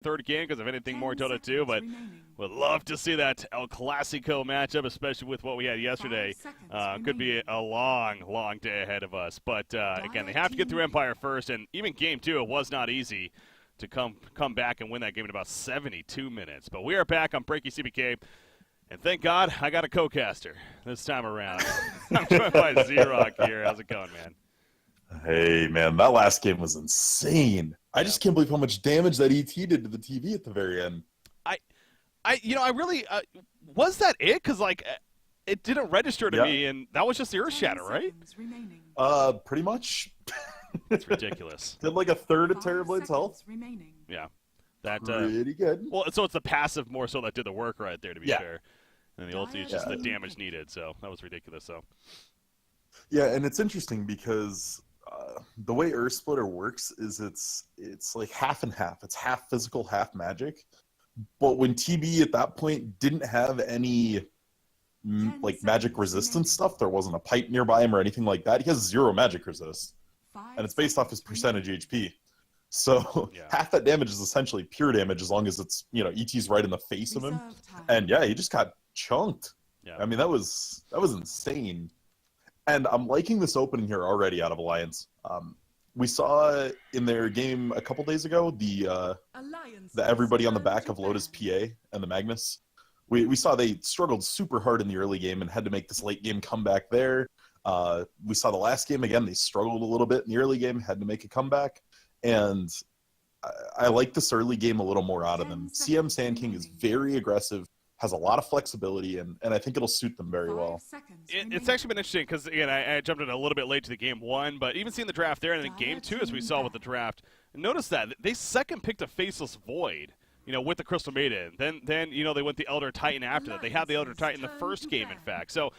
third game because of anything more Dota 2, but would love to see that El Clasico matchup, especially with what we had yesterday. Could be a long, long day ahead of us. But again, they have to get through Empire first, and even game 2, it was not easy to come back and win that game in about 72 minutes. But we are back on Breaky CBK, and thank God I got a co-caster this time around. I'm joined by Z-Rock here. How's it going, man? Hey, man, that last game was insane. I just can't believe how much damage that ET did to the TV at the very end. I really was that it? Because like it didn't register to me, and that was just the Earth Shatter, right? Pretty much. It's ridiculous. Did like a third of Terrorblade's health. Yeah, that pretty good. Well, so it's the passive more so that did the work right there, to be fair, and the ulti is just the damage needed. So that was ridiculous. So yeah, and it's interesting because the way Earth Splitter works is it's like half and half. It's half physical, half magic. But when TB at that point didn't have any like magic resistance stuff, there wasn't a pipe nearby him or anything like that. He has 0 magic resist, and it's based off his percentage HP. So half that damage is essentially pure damage as long as it's ET's right in the face of him. And yeah, he just got chunked. Yeah. I mean that was insane. And I'm liking this opening here already out of Alliance. We saw in their game a couple days ago the everybody on the back of Lotus PA and the Magnus. We saw they struggled super hard in the early game and had to make this late game comeback there. We saw the last game again. They struggled a little bit in the early game, had to make a comeback. And I like this early game a little more out of them. CM Sand King is very aggressive, has a lot of flexibility, and I think it'll suit them very well. It's actually been interesting because, again, I jumped in a little bit late to the game 1, but even seeing the draft there and then game 2, as we saw with the draft, notice that they second picked a Faceless Void, with the Crystal Maiden. Then they went the Elder Titan after that. They had the Elder Titan the first game, in fact. So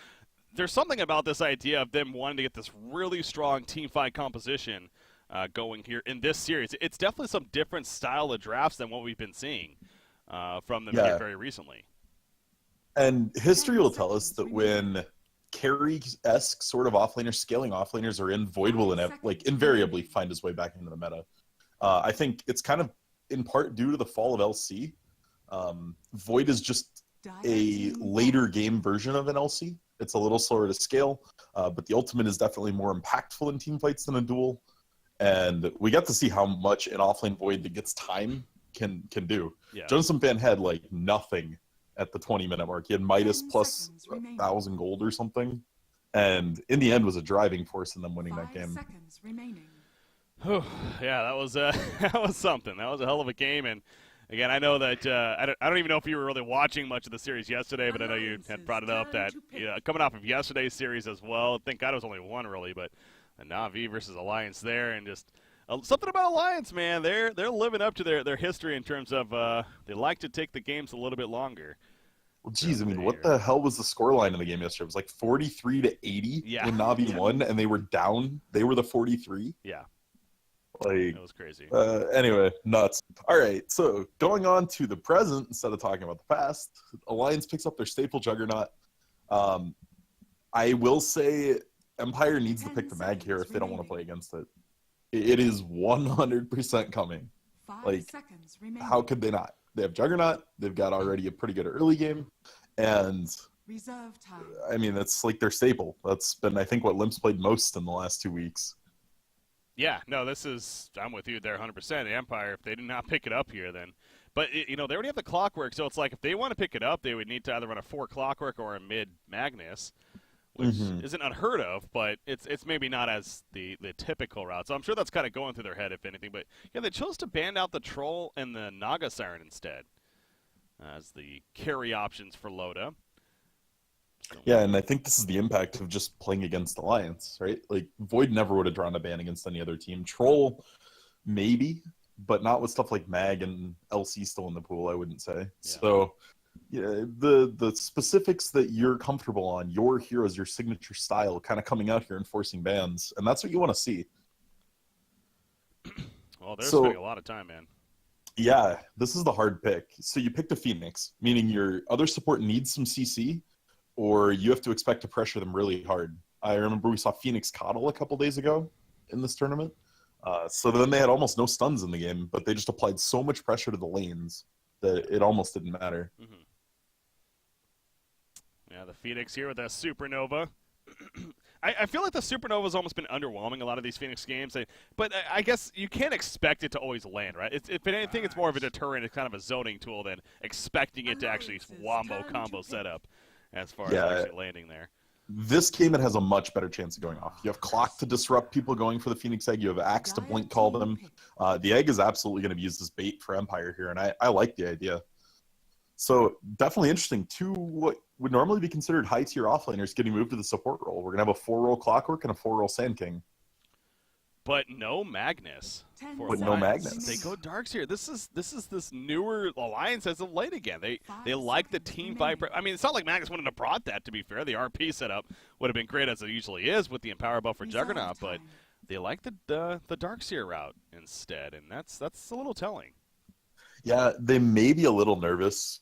there's something about this idea of them wanting to get this really strong team fight composition going here in this series. It's definitely some different style of drafts than what we've been seeing from them here very recently. And history will tell us that when carry-esque sort of offlaners, scaling offlaners are in, Void will invariably find his way back into the meta. I think it's kind of in part due to the fall of LC. Void is just a later game version of an LC. It's a little slower to scale, but the ultimate is definitely more impactful in teamfights than a duel. And we got to see how much an offlane Void that gets time can do. Yeah. Jonathan Fan had like nothing at the 20-minute mark. He had Midas plus 1,000 gold or something, and in the end was a driving force in them winning that game. Yeah, that was that was something. That was a hell of a game, and again, I know that I don't even know if you were really watching much of the series yesterday, but I know you had brought it up that coming off of yesterday's series as well. Thank God it was only one really, but a Na'Vi versus Alliance there, and just something about Alliance, man. They're living up to their history in terms of they like to take the games a little bit longer. Well, geez, I mean, what the hell was the scoreline in the game yesterday? It was like 43-80 when Na'Vi won, and they were down. They were the 43. Yeah. Like, that was crazy. Anyway, nuts. All right, so going on to the present instead of talking about the past, Alliance picks up their staple Juggernaut. I will say Empire needs to pick the mag here if they don't want to play against it. It is 100% coming. How could they not? They have Juggernaut. They've got already a pretty good early game. And, I mean, that's like their staple. That's been, I think, what Limp's played most in the last 2 weeks. Yeah, no, I'm with you there 100%. The Empire, if they did not pick it up here, then. But, they already have the Clockwork, so it's like if they want to pick it up, they would need to either run a 4 Clockwork or a mid Magnus, which isn't unheard of, but it's maybe not as the typical route. So I'm sure that's kind of going through their head, if anything. But, yeah, they chose to ban out the Troll and the Naga Siren instead as the carry options for Loda. Yeah, and I think this is the impact of just playing against Alliance, right? Like, Void never would have drawn a ban against any other team. Troll, maybe, but not with stuff like Mag and LC still in the pool, I wouldn't say. Yeah. So, yeah, the specifics that you're comfortable on, your heroes, your signature style, kind of coming out here and forcing bans, and that's what you want to see. Well, they're spending a lot of time, man. Yeah, this is the hard pick. So you picked a Phoenix, meaning your other support needs some CC, or you have to expect to pressure them really hard. I remember we saw Phoenix Coddle a couple days ago in this tournament. So then they had almost no stuns in the game, but they just applied so much pressure to the lanes that it almost didn't matter. Mm-hmm. Yeah, the Phoenix here with a Supernova. I feel like the Supernova's almost been underwhelming a lot of these Phoenix games, but I guess you can't expect it to always land, right? If anything, it's more of a deterrent. It's kind of a zoning tool than expecting it to actually wombo combo setup as far as actually landing there. This game, it has a much better chance of going off. You have Clock to disrupt people going for the Phoenix Egg. You have Axe to blink call them. The Egg is absolutely going to be used as bait for Empire here, and I like the idea. So definitely interesting. Two what would normally be considered high-tier offlaners getting moved to the support role. We're going to have a 4-roll Clockwork and a 4-roll Sand King. But no Magnus. But no Magnus. They go Darks here. This is this newer alliance as of late again. They like the team fight. I mean, it's not like Magnus wouldn't have brought that, to be fair. The RP setup would have been great as it usually is with the Empower buff for Juggernaut, but they like the Darkseer route instead, and that's a little telling. Yeah, they may be a little nervous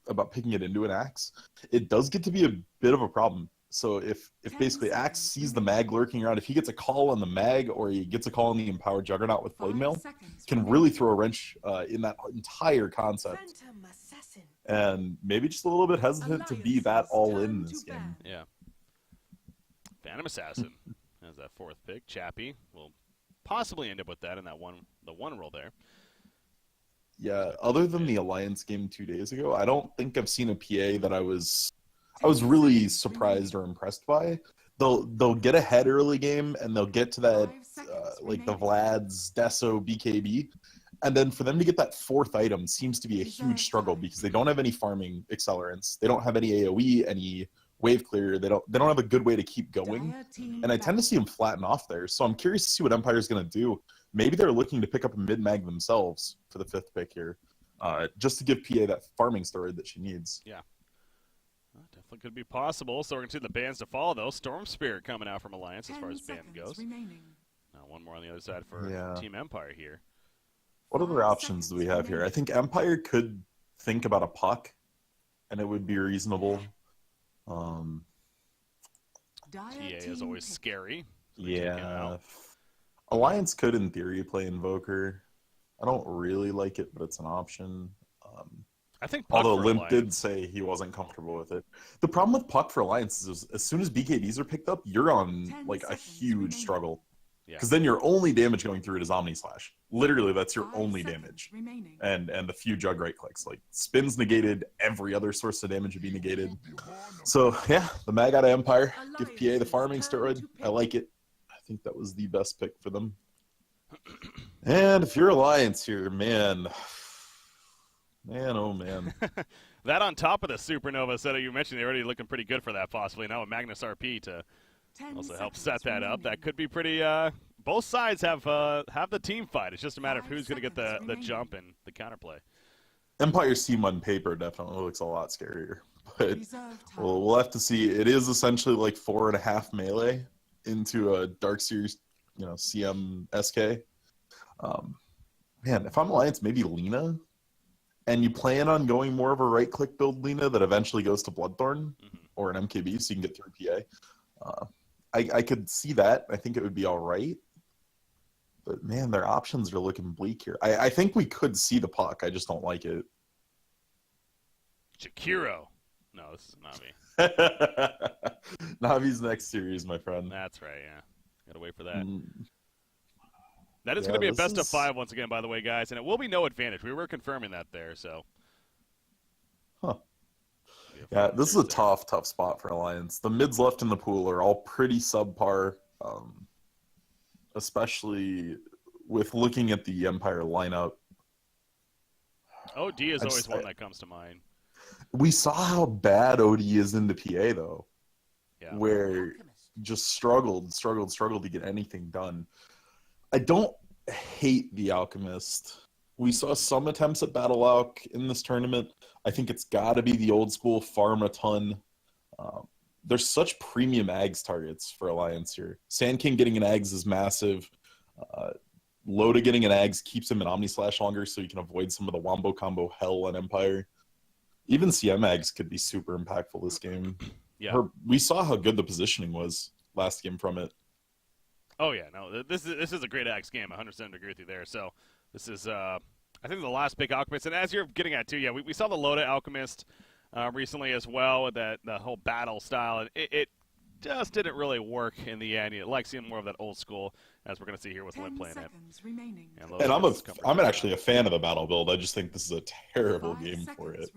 about picking it into an Axe. It does get to be a bit of a problem. So if basically Axe sees the mag lurking around, if he gets a call on the mag or he gets a call on the Empowered Juggernaut with Blade Mail, can really throw a wrench in that entire concept. And maybe just a little bit hesitant to be that all in this game. Yeah. Phantom Assassin has that fourth pick. Chappie will possibly end up with that in that the one roll there. Yeah, other than the Alliance game 2 days ago, I don't think I've seen a PA that I was really surprised or impressed by. They'll get ahead early game and they'll get to that like the Vlad's Deso BKB, and then for them to get that fourth item seems to be a huge struggle because they don't have any farming accelerants, they don't have any AOE, any wave clear, they don't have a good way to keep going, and I tend to see them flatten off there. So I'm curious to see what Empire's going to do. Maybe they're looking to pick up a mid mag themselves for the fifth pick here, just to give PA that farming steroid that she needs. Yeah. Definitely could be possible. So we're going to see the bans to follow, though. Storm Spirit coming out from Alliance as far as ban goes. Now one more on the other side for Team Empire here. What other options do we have here? I think Empire could think about a puck, and it would be reasonable. TA is always scary. Yeah. Alliance could, in theory, play Invoker. I don't really like it, but it's an option. I think Puck although for Limp Alliance did say he wasn't comfortable with it. The problem with Puck for Alliance is as soon as BKBs are picked up, you're on like a huge struggle. Because then your only damage going through it is Omni Slash. Literally, that's your only damage. And the few Jug right clicks. Like, spins negated, every other source of damage would be negated. So, yeah, the mag out of Empire. Give PA the farming steroid. I like it. I think that was the best pick for them. And if you're Alliance here, man, oh man. That on top of the Supernova setup you mentioned, they're already looking pretty good for that possibly. Now with Magnus RP to also help set that up. That could be pretty, both sides have the team fight. It's just a matter of who's going to get the jump and the counterplay. Empire's team on paper definitely looks a lot scarier. But we'll have to see. It is essentially like 4.5 melee into a Dark Series, CM SK. Man, if I'm Alliance, maybe Lina. And you plan on going more of a right-click build, Lina, that eventually goes to Bloodthorn or an MKB so you can get through PA. I could see that. I think it would be all right. But, man, their options are looking bleak here. I think we could see the puck. I just don't like it. Jakiro. No, this is Navi. Navi's next series, my friend. That's right, yeah. Got to wait for that. That is going to be a best of 5 once again, by the way, guys, and it will be no advantage. We were confirming that there, so. Huh. Yeah, this is a tough spot for Alliance. The mids left in the pool are all pretty subpar, especially with looking at the Empire lineup. OD is always one that comes to mind. We saw how bad OD is into PA, though, where just struggled to get anything done. I don't hate the Alchemist. We saw some attempts at Battle Alch in this tournament. I think it's got to be the old school farm a ton. There's such premium Ags targets for Alliance here. Sand King getting an Ags is massive. Loda getting an Ags keeps him in Omni Slash longer so you can avoid some of the Wombo combo hell on Empire. Even CM Ags could be super impactful this game. Yeah. We saw how good the positioning was last game from it. Oh yeah, no, this is a great Axe game. 100% agree with you there. So this is, I think, the last big Alchemist. And as you're getting at too, yeah, we saw the Loda Alchemist recently as well with the whole battle style, and it just didn't really work in the end. You like seeing more of that old school, as we're going to see here with Limp playing it. And I'm actually a fan of the battle build. I just think this is a terrible game for it.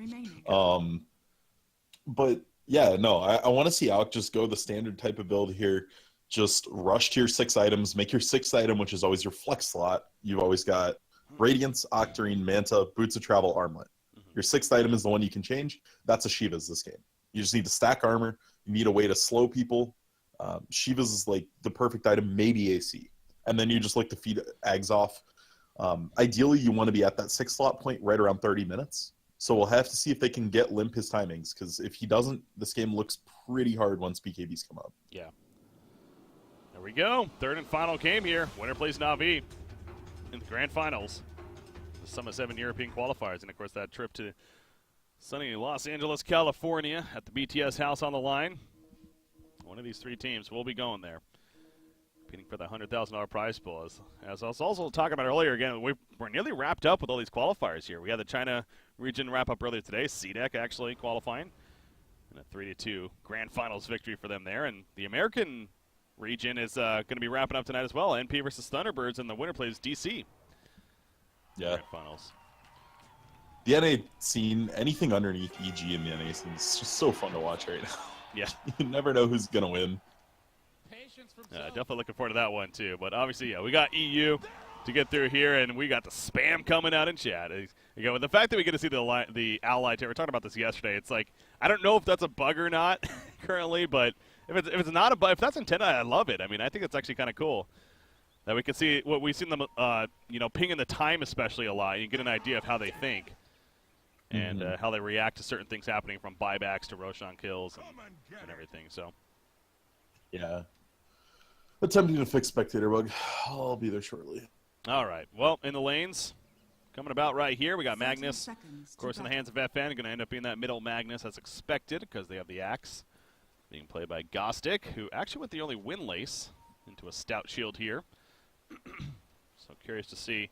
But yeah, no, I want to see Alc just go the standard type of build here. Just rush to your 6 items, make your 6th item, which is always your flex slot. You've always got Radiance, Octarine, Manta, Boots of Travel, Armlet. Your 6th item is the one you can change. That's a Shiva's this game. You just need to stack armor. You need a way to slow people. Shiva's is like the perfect item, maybe AC. And then you just like to feed Ags off. Ideally, you want to be at that 6 slot point right around 30 minutes. So we'll have to see if they can get Limp his timings, because if he doesn't, this game looks pretty hard once BKBs come up. Yeah. There we go. Third and final game here. Winner plays Na'Vi in the grand finals. The Summit 7 European qualifiers. And, of course, that trip to sunny Los Angeles, California at the BTS house on the line. One of these 3 teams will be going there, competing for the $100,000 prize pool. As I was also talking about earlier, again, we're nearly wrapped up with all these qualifiers here. We had the China region wrap up earlier today. CDEC actually qualifying. And a 3-2 grand finals victory for them there. And the American region is going to be wrapping up tonight as well. NP versus Thunderbirds, and the winner plays DC. Yeah. Grand finals. The NA scene, anything underneath EG in the NA scene is just so fun to watch right now. Yeah. You never know who's going to win. Definitely looking forward to that one, too. But obviously, yeah, we got EU to get through here, and we got the spam coming out in chat. Again, with the fact that we get to see the Allied, we were talking about this yesterday, it's like, I don't know if that's a bug or not currently, but if it's not a bug, if that's intended, I love it. I mean, I think it's actually kind of cool that we can see what we've seen them, pinging the time especially a lot. You get an idea of how they think and how they react to certain things happening, from buybacks to Roshan kills and everything. So, yeah. Attempting to fix spectator bug. I'll be there shortly. All right. Well, in the lanes, coming about right here, we got Magnus. Of course, in the hands of FN, going to end up being that middle Magnus as expected, because they have the axe. Being played by Gostic, who actually went the early win lace into a stout shield here. So curious to see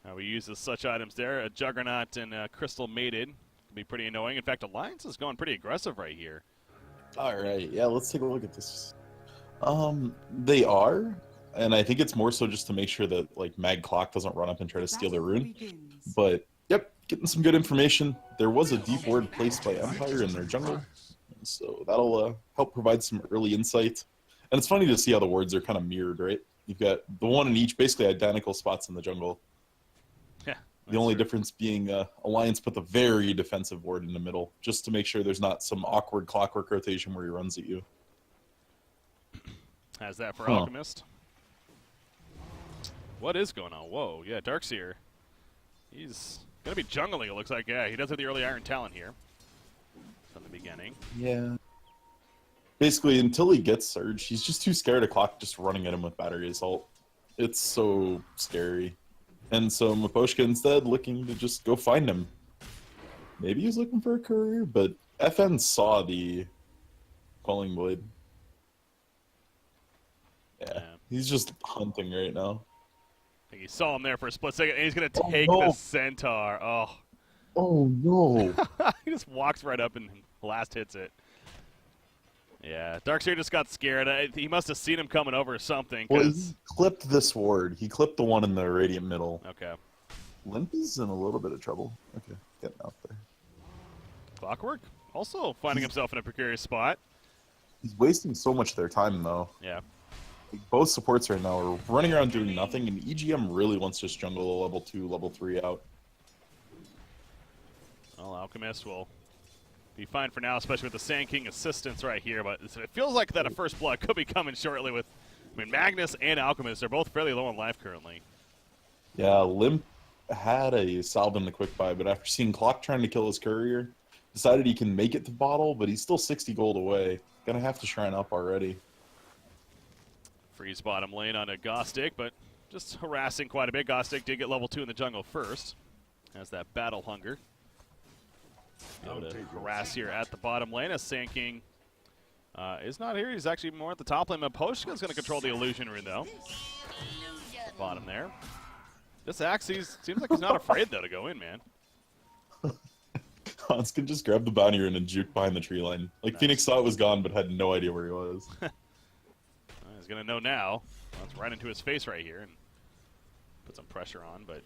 how we use such items there. A Juggernaut and a Crystal Mated can be pretty annoying. In fact, Alliance is going pretty aggressive right here. All right. Yeah, let's take a look at this. They are, and I think it's more so just to make sure that like Mag Clock doesn't run up and try to steal their rune. But yep, getting some good information. There was a deep ward placed by Empire in their jungle, so that'll help provide some early insight. And it's funny to see how the wards are kind of mirrored, right? You've got the one in each, basically identical spots in the jungle. Yeah. The only difference being Alliance put the very defensive ward in the middle, just to make sure there's not some awkward clockwork rotation where he runs at you. Has that for Alchemist. What is going on? Whoa, yeah, Darkseer. He's going to be jungling, it looks like. Yeah, he does have the early Iron Talon here from the beginning. Yeah. Basically, until he gets Surge, he's just too scared of Clock just running at him with Battery Assault. It's so scary. And so Maposhka instead looking to just go find him. Maybe he's looking for a courier, but FN saw the Quelling Blade. Yeah, he's just hunting right now. I think he saw him there for a split second, and he's going to take the Centaur. Oh, no. He just walks right up and blast hits it. Yeah, Darkseer just got scared. He must have seen him coming over or something. Well, he clipped this ward. He clipped the one in the Radiant middle. Okay. Limp is in a little bit of trouble. Okay, getting out there. Clockwork also finding himself in a precarious spot. He's wasting so much of their time, though. Yeah. Both supports right now are running around doing nothing, and EGM really wants to just jungle a level 2, level 3 out. Well, Alchemist will be fine for now, especially with the Sand King assistance right here, but it feels like that a first blood could be coming shortly with, I mean, Magnus and Alchemist are both fairly low on life currently. Yeah, Limp had a salve in the quick buy, but after seeing Clock trying to kill his courier, decided he can make it to bottle, but he's still 60 gold away. Gonna have to shrine up already. Freeze bottom lane on a Gostic, but just harassing quite a bit. Gostic did get level 2 in the jungle first. Has that battle hunger. Able to harass here at the bottom lane as Sand King Is not here. He's actually more at the top lane. Maposhka's going to control the illusion rune, though. Bottom there. This Axe seems like he's not afraid, though, to go in, man. Hans can just grab the bounty rune and juke behind the tree line. Like, nice. Phoenix thought it was gone, but had no idea where he was. He's going to know now. Well, it's right into his face right here and put some pressure on. But,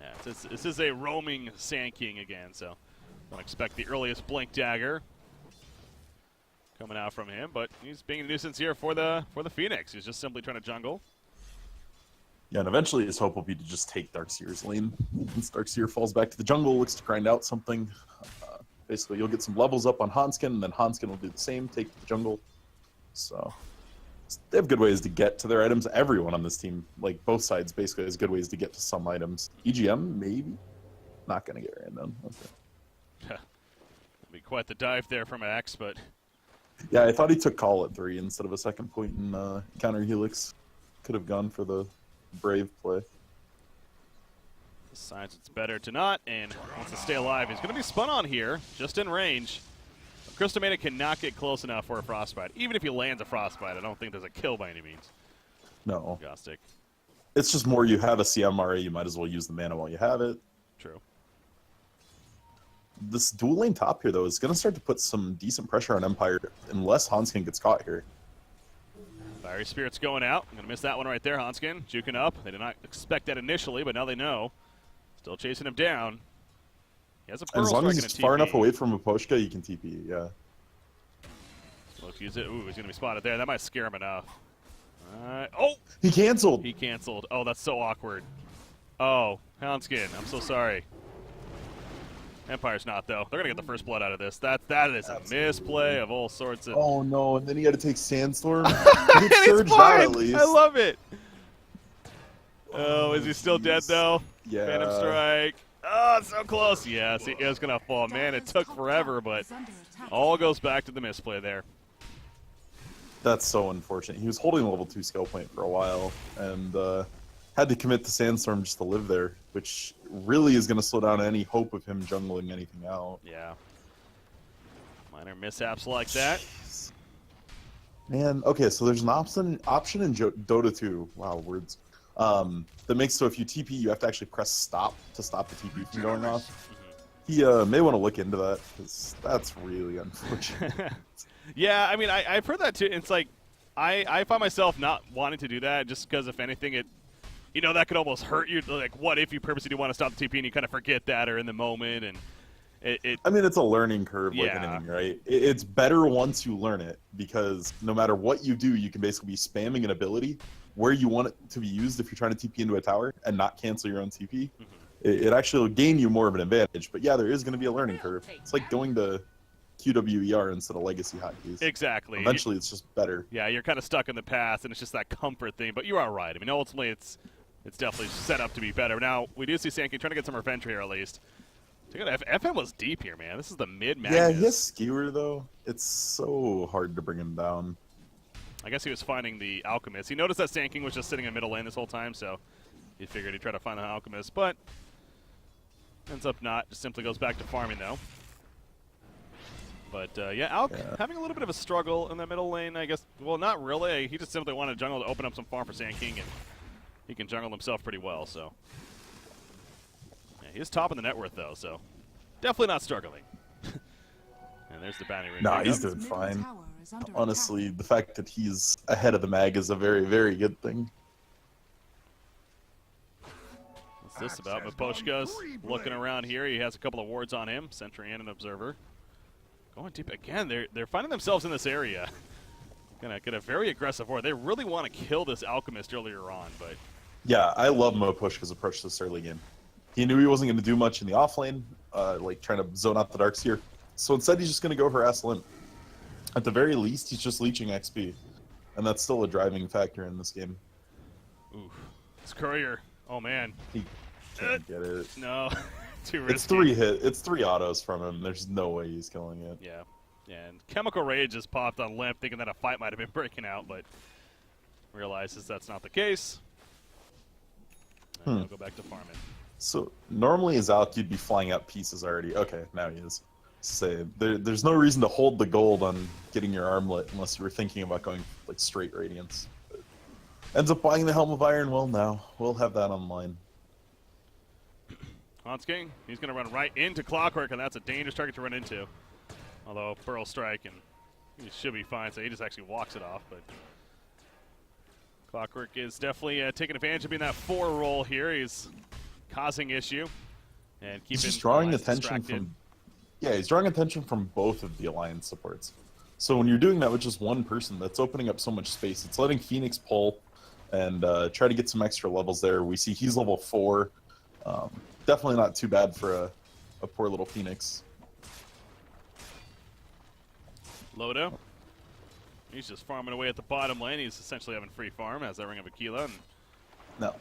yeah, this is a roaming Sand King again, so don't expect the earliest Blink Dagger coming out from him. But he's being a nuisance here for the Phoenix. He's just simply trying to jungle. Yeah, and eventually his hope will be to just take Darkseer's lane. Once Darkseer falls back to the jungle, looks to grind out something. Basically, you'll get some levels up on Hanskin, and then Hanskin will do the same, take the jungle. So they have good ways to get to their items. Everyone on this team, like both sides, basically has good ways to get to some items. EGM, maybe? Not going to get ran down. Okay. That'd be quite the dive there from X, but... Yeah, I thought he took call at 3 instead of a second point in counter helix. Could have gone for the brave play. Decides it's better to not, and wants to stay alive. He's going to be spun on here, just in range. Crystal Maiden cannot get close enough for a Frostbite. Even if he lands a Frostbite, I don't think there's a kill by any means. No. Gostic. It's just more you have a CMRA, you might as well use the mana while you have it. True. This dual lane top here, though, is going to start to put some decent pressure on Empire unless Hanskin gets caught here. Fiery Spirit's going out. I'm going to miss that one right there, Hanskin. Juking up. They did not expect that initially, but now they know. Still chasing him down. He has a Pearl as long as Strike it's and a far TP. enough away from Maposhka, you can TP, yeah. Look, he's going to be spotted there. That might scare him enough. Oh! He canceled! He canceled. Oh, that's so awkward. Oh, Houndskin, I'm so sorry. Empire's not, though. They're going to get the first blood out of this. That is a misplay of all sorts of... Oh, no, and then he had to take Sandstorm. And he's Surge that, at fine! least. I love it! Oh, is he still dead, though? Yeah. Phantom Strike. Oh, it's so close. Yes, he is going to fall. Man, it took forever, but all goes back to the misplay there. That's so unfortunate. He was holding level 2 skill point for a while, and had to commit to Sandstorm just to live there, which really is going to slow down any hope of him jungling anything out. Yeah. Minor mishaps like that. Jeez. Man, okay, so there's an option in Dota 2. Wow, words. That makes so if you TP, you have to actually press stop to stop the TP from going off. He may want to look into that, because that's really unfortunate. Yeah, I mean, I've heard that too. It's like, I find myself not wanting to do that just because, if anything, that could almost hurt you. Like, what if you purposely do want to stop the TP and you kind of forget that or in the moment? And I mean, it's a learning curve like yeah. anything, right? It's better once you learn it, because no matter what you do, you can basically be spamming an ability where you want it to be used if you're trying to TP into a tower and not cancel your own TP. Mm-hmm. It actually will gain you more of an advantage. But yeah, there is going to be a learning curve. It's like going to QWER instead of legacy hotkeys. Exactly. Eventually, it's just better. Yeah, you're kind of stuck in the past, and it's just that comfort thing. But you are right. I mean, ultimately, it's definitely set up to be better. Now, we do see Sankey trying to get some revenge here, at least. FM was deep here, man. This is the mid-Magnus. Yeah, he has Skewer, though. It's so hard to bring him down. I guess he was finding the Alchemist. He noticed that Sand King was just sitting in middle lane this whole time, so he figured he'd try to find the Alchemist. But ends up not. Just simply goes back to farming, though. But, yeah, Alk having a little bit of a struggle in the middle lane, I guess. Well, not really. He just simply wanted jungle to open up some farm for Sand King, and he can jungle himself pretty well, so. Yeah, he is top of the net worth, though, so definitely not struggling. And there's the bounty ring. Nah, he's doing fine. Honestly, the fact that he's ahead of the mag is a very, very good thing. What's this about? Maposhka's looking around here. He has a couple of wards on him, Sentry and an Observer. Going deep again. They're finding themselves in this area. Gonna get a very aggressive ward. They really want to kill this Alchemist earlier on, but yeah, I love Maposhka's approach to this early game. He knew he wasn't going to do much in the offlane, like trying to zone out the Darkseer. So instead, he's just going to go harass Limp. At the very least, he's just leeching XP. And that's still a driving factor in this game. Ooh. It's Courier. Oh, man. He can't get it. No. Too risky. It's 3 autos from him. There's no way he's killing it. Yeah. Yeah, and Chemical Rage just popped on Limp, thinking that a fight might have been breaking out, but realizes that's not the case. And he'll go back to farming. So, normally as Alk, you'd be flying out pieces already. Okay, now he is. Say there's no reason to hold the gold on getting your armlet unless you were thinking about going like straight radiance. But ends up buying the Helm of Iron. Well, now we'll have that online. Hansking, he's going to run right into Clockwork, and that's a dangerous target to run into. Although Pearl Strike, and he should be fine, so he just actually walks it off. But Clockwork is definitely taking advantage of being that 4 role here. He's causing issue and keeping. He's just drawing attention distracted. from. Yeah, he's drawing attention from both of the Alliance supports. So when you're doing that with just one person, that's opening up so much space. It's letting Phoenix pull and try to get some extra levels there. We see he's level 4. Definitely not too bad for a poor little Phoenix. Loda, he's just farming away at the bottom lane. He's essentially having free farm as that Ring of Aquila. And Now,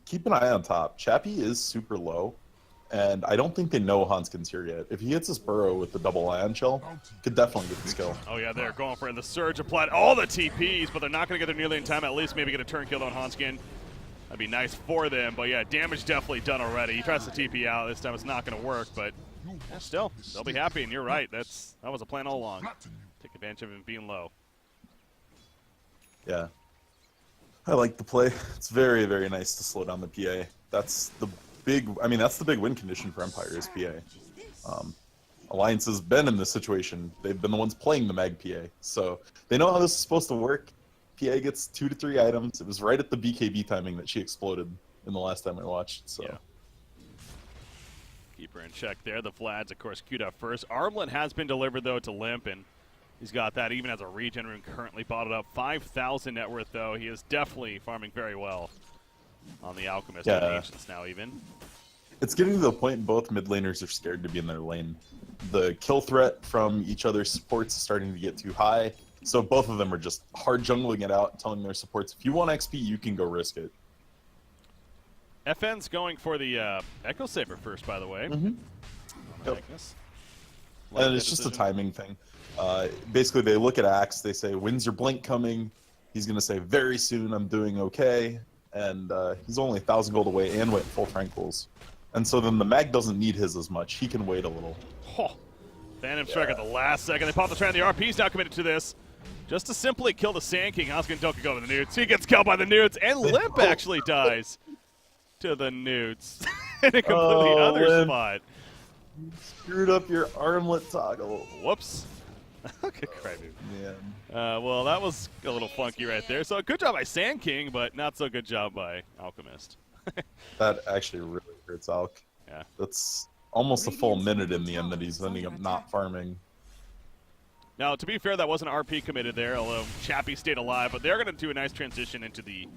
keep an eye on top. Chappie is super low, and I don't think they know Hanskin's here yet. If he hits his burrow with the double ion shell, could definitely get the skill. oh yeah, they're going for it. The Surge applied all the TPs, but they're not going to get there nearly in time. At least maybe get a turn kill on Hanskin. That'd be nice for them, but yeah, damage definitely done already. He tries to TP out. This time it's not going to work, but yeah, still, they'll be happy, and you're right. That was a plan all along. Take advantage of him being low. Yeah. I like the play. It's very, very nice to slow down the PA. That's the big win condition for Empire is PA. Alliance has been in this situation. They've been the ones playing the Mag PA. So they know how this is supposed to work. PA gets 2 to 3 items. It was right at the BKB timing that she exploded in the last time I watched. So. Yeah. Keep her in check there. The Vlad's, of course, queued up first. Armlet has been delivered, though, to Limp, and he's got that even as a regen room currently bottled up. 5,000 net worth, though. He is definitely farming very well on the Alchemist and the Ancients now, even. It's getting to the point both mid laners are scared to be in their lane. The kill threat from each other's supports is starting to get too high, so both of them are just hard jungling it out, telling their supports, if you want XP, you can go risk it. FN's going for the Echo Saber first, by the way. Yep. And it's just a timing thing. Basically, they look at Axe, they say, when's your blink coming? He's going to say, very soon, I'm doing okay. And he's only 1,000 gold away and went full tranquils. And so then the Mag doesn't need his as much. He can wait a little. Oh, Phantom Strike at the last second. They pop the trend. The RP's now committed to this. Just to simply kill the Sand King. Hanskin don't go to the Newts. He gets killed by the Newts, and Limp actually dies to the Newts in a completely other Limp. spot. You screwed up your armlet toggle. Whoops. Good cry, dude. Man. Well, that was a little funky right there. So good job by Sand King, but not so good job by Alchemist. That actually really hurts Alk. Yeah. That's almost a full minute in the end that he's ending up not farming. Now, to be fair, that wasn't RP committed there, although Chappie stayed alive, but they're going to do a nice transition into the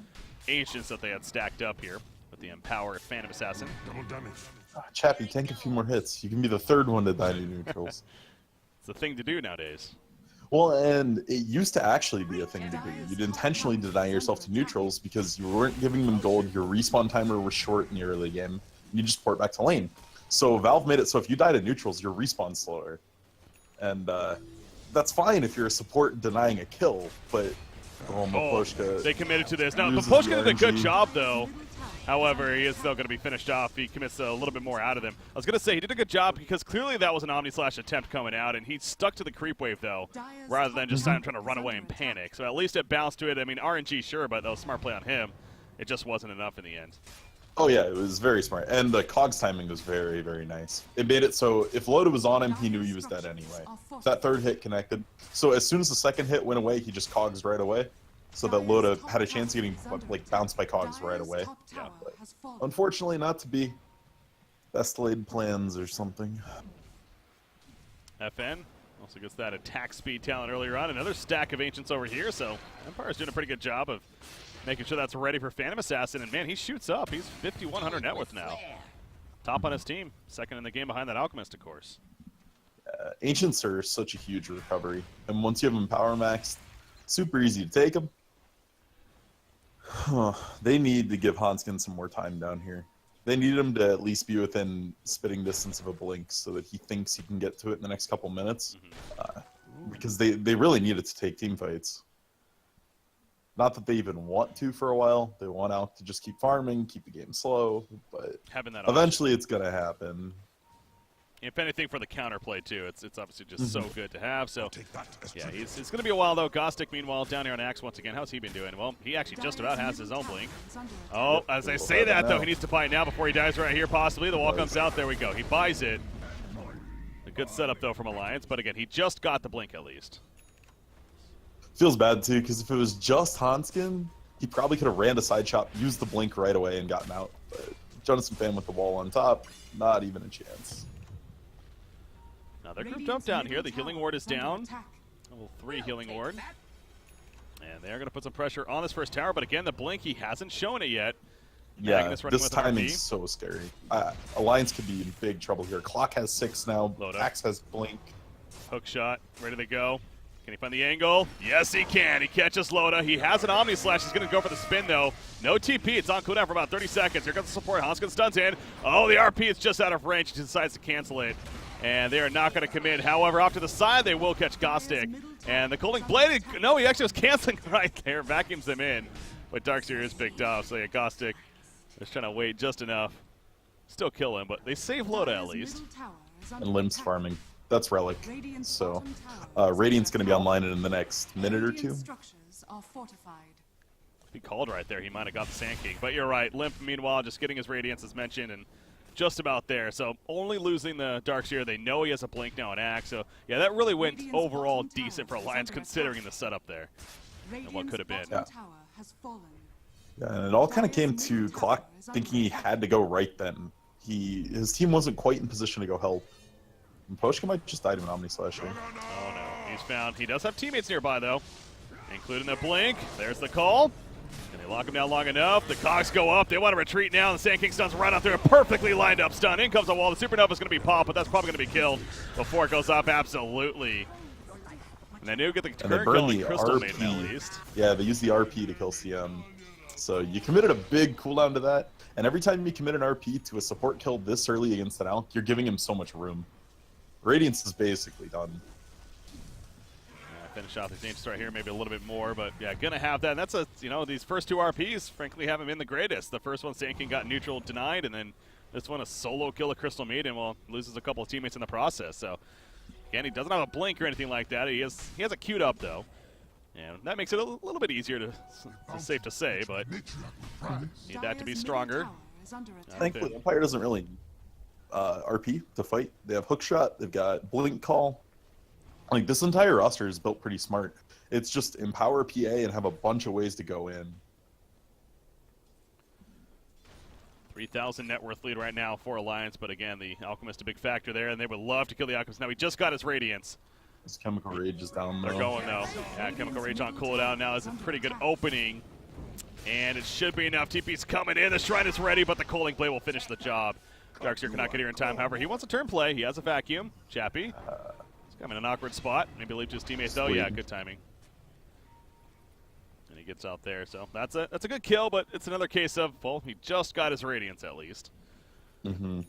Ancients that they had stacked up here with the Empower Phantom Assassin. Chappie, tank a few more hits. You can be the 3rd one to die to neutrals. It's the thing to do nowadays. Well, and it used to actually be a thing to do. You'd intentionally deny yourself to neutrals because you weren't giving them gold, your respawn timer was short in the early game, you just port back to lane. So Valve made it so if you die to neutrals, your respawn's slower. And that's fine if you're a support denying a kill, but Maposhka they committed to this. Now, uses Maposhka the did a good RNG. job, though. However, he is still going to be finished off. He commits a little bit more out of them. I was going to say, he did a good job because clearly that was an Omni-Slash attempt coming out, and he stuck to the creep wave, though, rather than just trying to run away and panic. So at least it bounced to it. I mean, RNG, sure, but that was a smart play on him. It just wasn't enough in the end. Oh yeah, it was very smart. And the Cogs timing was very, very nice. It made it so if Loda was on him, he knew he was dead anyway. That 3rd hit connected. So as soon as the 2nd hit went away, he just Cogs right away. So that Loda had a chance of getting like bounced by Cogs right away. Yeah. But unfortunately, not to be best laid plans or something. FN also gets that attack speed talent earlier on. Another stack of Ancients over here, so Empire's doing a pretty good job of making sure that's ready for Phantom Assassin. And man, he shoots up. He's 5,100 net worth now. Top on his team. 2nd in the game behind that Alchemist, of course. Ancients are such a huge recovery. And once you have them power maxed, super easy to take them. They need to give Hanskin some more time down here. They need him to at least be within spitting distance of a blink so that he thinks he can get to it in the next couple minutes. Because they really need it to take team fights. Not that they even want to for a while. They want Alk to just keep farming, keep the game slow, but Having that eventually it's going to happen. if anything, for the counterplay too. It's obviously just so good to have. So yeah, it's going to be a while though. Gostic, meanwhile, down here on Axe once again. How's he been doing? Well, he actually just about has his own blink. Oh, as I say that though, he needs to buy it now before he dies right here. Possibly the wall comes out. There we go. He buys it. A good setup though from Alliance, but again, he just got the blink at least. Feels bad too, because if it was just Hanskin, he probably could have ran to side shot, used the blink right away, and gotten out. But Jonathan Fan with the wall on top, not even a chance. Now they're grouped up down here. The healing ward is down. Level 3 healing ward. And they're going to put some pressure on this first tower, but again, the blink, he hasn't shown it yet. Yeah, this timing's so scary. Alliance could be in big trouble here. Clock has 6 now. Loda. Axe has blink. Hook shot, ready to go. Can he find the angle? Yes, he can. He catches Loda. He has an Omni Slash. He's going to go for the spin, though. No TP. It's on cooldown for about 30 seconds. Here comes the support. Hanskin stuns in. Oh, the RP is just out of range. He decides to cancel it. And they are not going to commit. However, off to the side, they will catch Gostic. And the Cooling Blade, no, he actually was canceling right there. Vacuums them in. But Darkseer is picked off. So, yeah, Gostic is trying to wait just enough. Still kill him, but they save Loda at least. And Limb's farming. That's Relic. So, Radiant's going to be online in the next minute or two. If he called right there, he might have got the Sand King. But you're right. Limp, meanwhile, just getting his Radiance as mentioned, and just about there. So only losing the Darkseer. They know he has a blink now on Axe. So, yeah, that really went overall decent for Alliance considering the setup there and what could have been. Yeah. Yeah, and it all kind of came to Clock thinking he had to go right then. His team wasn't quite in position to go help. And Poshka might just die to an Omni Slash here. Oh no, he's found. He does have teammates nearby though, including the blink. There's the call. And they lock him down long enough. The cogs go up. They want to retreat now. The Sand King stuns right out there. A perfectly lined up stun. In comes the wall. The Supernova is going to be popped, but that's probably going to be killed before it goes up. Absolutely. And they do get the current kill on Crystal Maiden at least. Yeah, they use the RP to kill CM. So you committed a big cooldown to that. And every time you commit an RP to a support kill this early against an Alk, you're giving him so much room. Radiance is basically done. Finish off his name right here, maybe a little bit more, but yeah, gonna have that. And that's these first 2 RPs, frankly, haven't been the greatest. The first one, Sand King got neutral denied, and then this one, a solo kill of Crystal Maiden, well, loses a couple of teammates in the process. So again, he doesn't have a blink or anything like that. He has it queued up though, and that makes it a little bit easier to safe to say, but need that to be stronger. Thankfully, Empire doesn't really need RP to fight. They have hookshot. They've got blink call. Like, this entire roster is built pretty smart. It's just empower PA and have a bunch of ways to go in. 3,000 net worth lead right now for Alliance, but again, the Alchemist a big factor there, and they would love to kill the Alchemist. Now he just got his Radiance. This Chemical Rage is down low. They're going though. Yeah, Chemical Rage on cooldown now is a pretty good opening, and it should be enough. TP's coming in. The Shrine is ready, but the Cooling Blade will finish the job. Darkseer cannot get here in time. However, he wants a turn play. He has a vacuum. Chappie. I'm in an awkward spot. Maybe leave to his teammates though. Yeah, good timing. And he gets out there. So that's a good kill, but it's another case of, well, he just got his Radiance at least. Mm-hmm.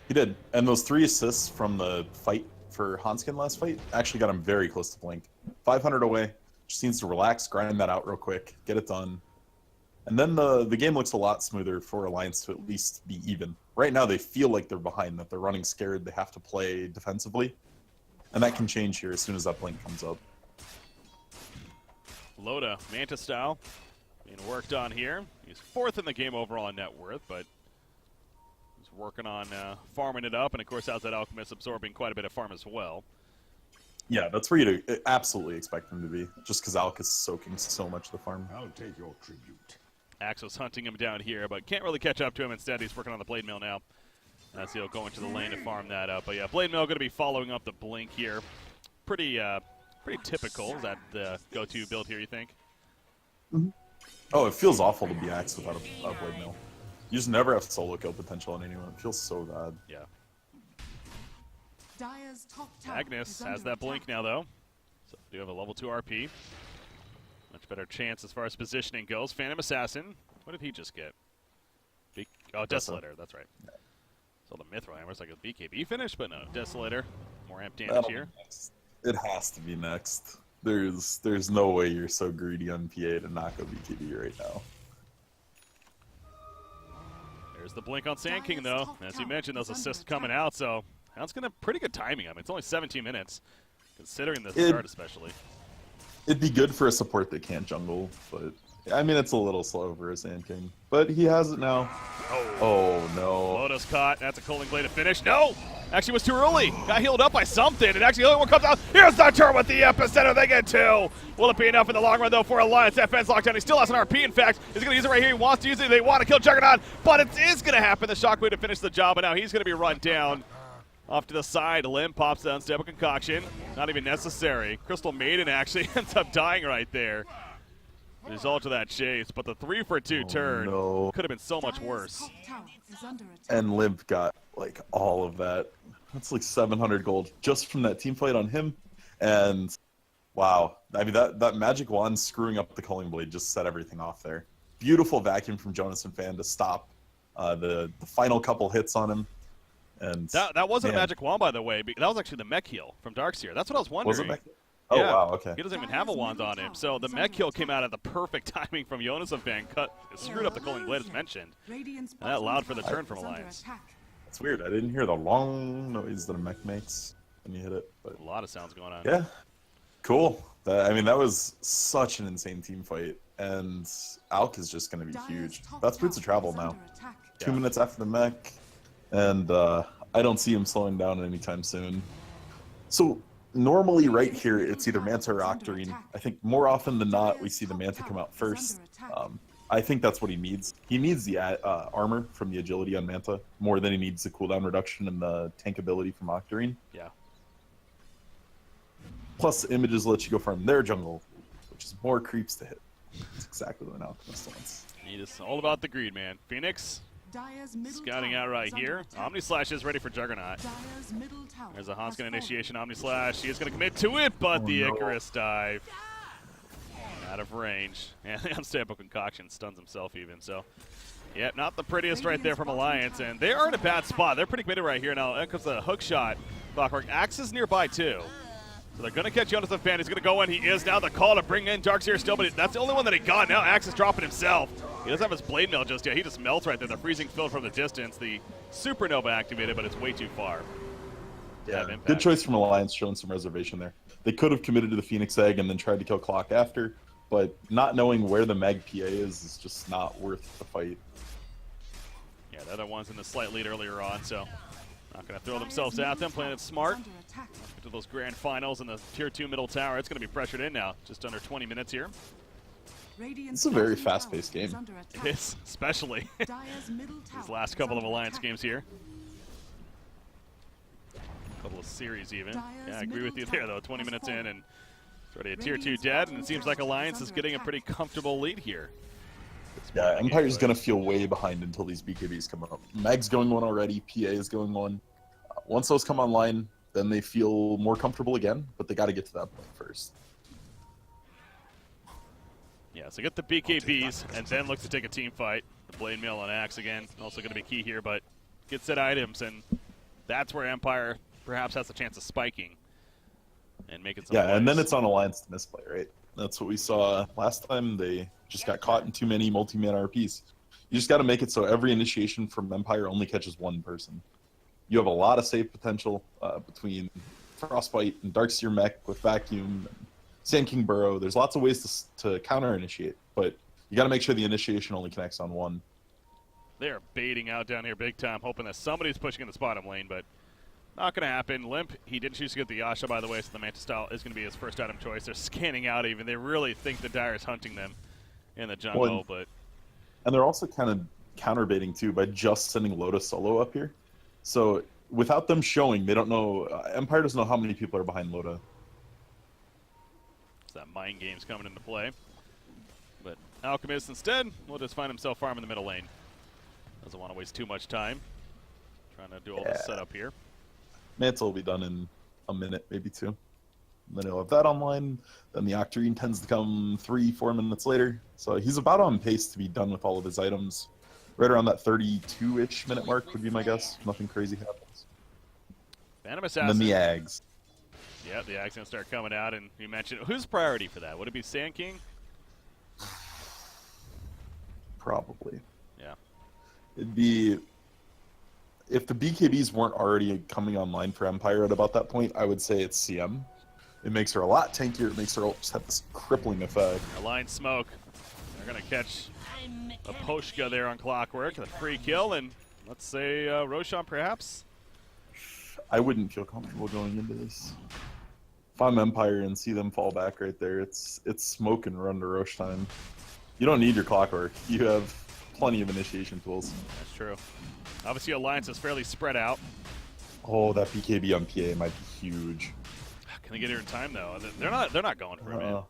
He did. And those 3 assists from the fight for Hanskin last fight actually got him very close to blink. 500 away. Just needs to relax, grind that out real quick, get it done. And then the game looks a lot smoother for Alliance to at least be even. Right now they feel like they're behind, that they're running scared, they have to play defensively. And that can change here as soon as that blink comes up. Loda, Manta style, being worked on here. He's 4th in the game overall in net worth, but he's working on farming it up. And of course, has that Alchemist absorbing quite a bit of farm as well. Yeah, that's where you absolutely expect him to be, just because Alk is soaking so much of the farm. I'll take your tribute. Axe was hunting him down here, but can't really catch up to him. Instead, he's working on the Blade Mill now. As he'll go into the lane to farm that up. But yeah, Blade Mill going to be following up the blink here. Pretty typical. Is that the go-to build here, you think? Mm-hmm. Oh, it feels awful to be Axe without a Blade Mill. You just never have solo kill potential on anyone. It feels so bad. Yeah. Agnes has that blink now, though. So do have a level 2 RP. Much better chance as far as positioning goes. Phantom Assassin. What did he just get? Desolator. That's right. Yeah. So the Mithril Hammer's like a BKB finish, but no, Desolator. More amp damage here. It has to be next. There's no way you're so greedy on PA to not go BKB right now. There's the blink on Sand King, though. As you mentioned, those assists coming out, so That's going to pretty good timing. I mean, it's only 17 minutes, considering the start especially. It'd be good for a support that can't jungle, but I mean, it's a little slow for a Sand King. But he has it now. Oh no. Lotus caught. That's a Cooling Blade to finish. No! Actually was too early. Got healed up by something, and actually the other one comes out. Here's the turn with the epicenter. They get two. Will it be enough in the long run, though, for Alliance? FN's locked down. He still has an RP, in fact. He's going to use it right here. He wants to use it. They want to kill Juggernaut, but it is going to happen. The Shockwave to finish the job, and now he's going to be run down. Off to the side, Lim pops down, Stable Concoction. Not even necessary. Crystal Maiden actually ends up dying right there. Result of that chase, but the 3-for-2 turn could have been so much worse. And Limp got like all of that. That's like 700 gold just from that team fight on him. And wow, I mean that magic wand screwing up the Culling Blade just set everything off there. Beautiful vacuum from Jonas and Fan to stop the final couple hits on him. And that wasn't a magic wand, by the way. That was actually the mech heal from Darkseer. That's what I was wondering. Was it mech? Oh, yeah. wow, okay. He doesn't even have a wand on him. So the mech heal came out at the perfect timing from Jonas and Fan. Screwed up the Culling Blade, as mentioned. And that allowed for the turn from Alliance. It's weird. I didn't hear the long noise that a mech makes when you hit it. But a lot of sounds going on. Yeah. Cool. I mean, that was such an insane team fight. And Alk is just going to be huge. That's Boots of Travel now. 2 minutes after the mech. And I don't see him slowing down anytime soon. So normally right here, it's either Manta or Octarine. I think more often than not, we see the Manta come out first. I think that's what he needs. He needs the armor from the agility on Manta more than he needs the cooldown reduction and the tank ability from Octarine. Yeah. Plus, images let you go farm their jungle, which is more creeps to hit. That's exactly what an Alchemist wants. He is all about the greed, man. Phoenix scouting out right here. Omni Slash is ready for Juggernaut. There's a Hanskin initiation. Omni Slash. He is going to commit to it, but the Icarus dive. Out of range. And the Unstable Concoction stuns himself even. So, yeah, not the prettiest right there from Alliance. And they are in a bad spot. They're pretty committed right here. Now, in comes the hook shot. Clockwork. Axe is nearby, too. So they're going to catch Jonas the Fan. He's going to go in. He is now the call to bring in Darkseer still, but that's the only one that he got. Now Axe is dropping himself. He doesn't have his Blade Mail just yet. He just melts right there. The freezing field from the distance. The Supernova activated, but it's way too far. Yeah, good choice from Alliance, showing some reservation there. They could have committed to the Phoenix Egg and then tried to kill Clock after, but not knowing where the Mag PA is just not worth the fight. Yeah, the other one's in the slight lead earlier on, so not going to throw themselves at them, playing it smart. Get to those grand finals in the Tier 2 middle tower. It's going to be pressured in now, just under 20 minutes here. It's a very fast-paced game. It is, especially these last couple of Alliance games here. A couple of series even. Yeah, I agree with you there, though. 20 minutes in, and it's already a Tier 2 dead, and it seems like Alliance is getting a pretty comfortable lead here. Yeah, Empire's going to feel way behind until these BKBs come up. Mag's going one already, PA is going one. Once those come online, then they feel more comfortable again, but they got to get to that point first. Yeah, so get the BKBs, and then look to take a team fight. The Blade Mail on Axe again, also going to be key here, but get set items, and that's where Empire perhaps has a chance of spiking and making some plays. And then it's on Alliance to misplay, right? That's what we saw last time. They just got caught in too many multi-man RPs. You just got to make it so every initiation from Empire only catches one person. You have a lot of save potential between Frostbite and Darkseer Mech with Vacuum and Sand King Burrow. There's lots of ways to counter-initiate, but you got to make sure the initiation only connects on one. They are baiting out down here big time, hoping that somebody's pushing in the bottom lane, but not going to happen. Limp, he didn't choose to get the Yasha, by the way, so the Manta style is going to be his first item choice. They're scanning out even. They really think the Dire's hunting them in the jungle, And they're also kind of counter-baiting, too, by just sending Lotus solo up here. So without them showing, they don't know. Empire doesn't know how many people are behind Loda. So that mind game's coming into play. But Alchemist instead will just find himself farming the middle lane. Doesn't want to waste too much time trying to do all this setup here. Manta will be done in a minute, maybe two. And then he'll have that online. Then the Octarine tends to come 3-4 minutes later. So he's about on pace to be done with all of his items. Right around that 32-ish minute mark would be my guess. Nothing crazy happens. Phantom Assassin. And then the Ags. Yeah, the Ags going to start coming out. And you mentioned, who's priority for that? Would it be Sand King? Probably. Yeah. It'd be... if the BKBs weren't already coming online for Empire at about that point, I would say it's CM. It makes her a lot tankier. It makes her just have this crippling effect. A line smoke. They're going to catch a Poshka there on Clockwork. The free kill, and let's say Roshan perhaps. I wouldn't feel comfortable going into this. If I'm Empire and see them fall back right there, it's smoke and run to Roshan. You don't need your Clockwork. You have plenty of initiation tools. That's true. Obviously, Alliance is fairly spread out. Oh, that BKB on PA might be huge. Can they get here in time though? They're not going for it, man.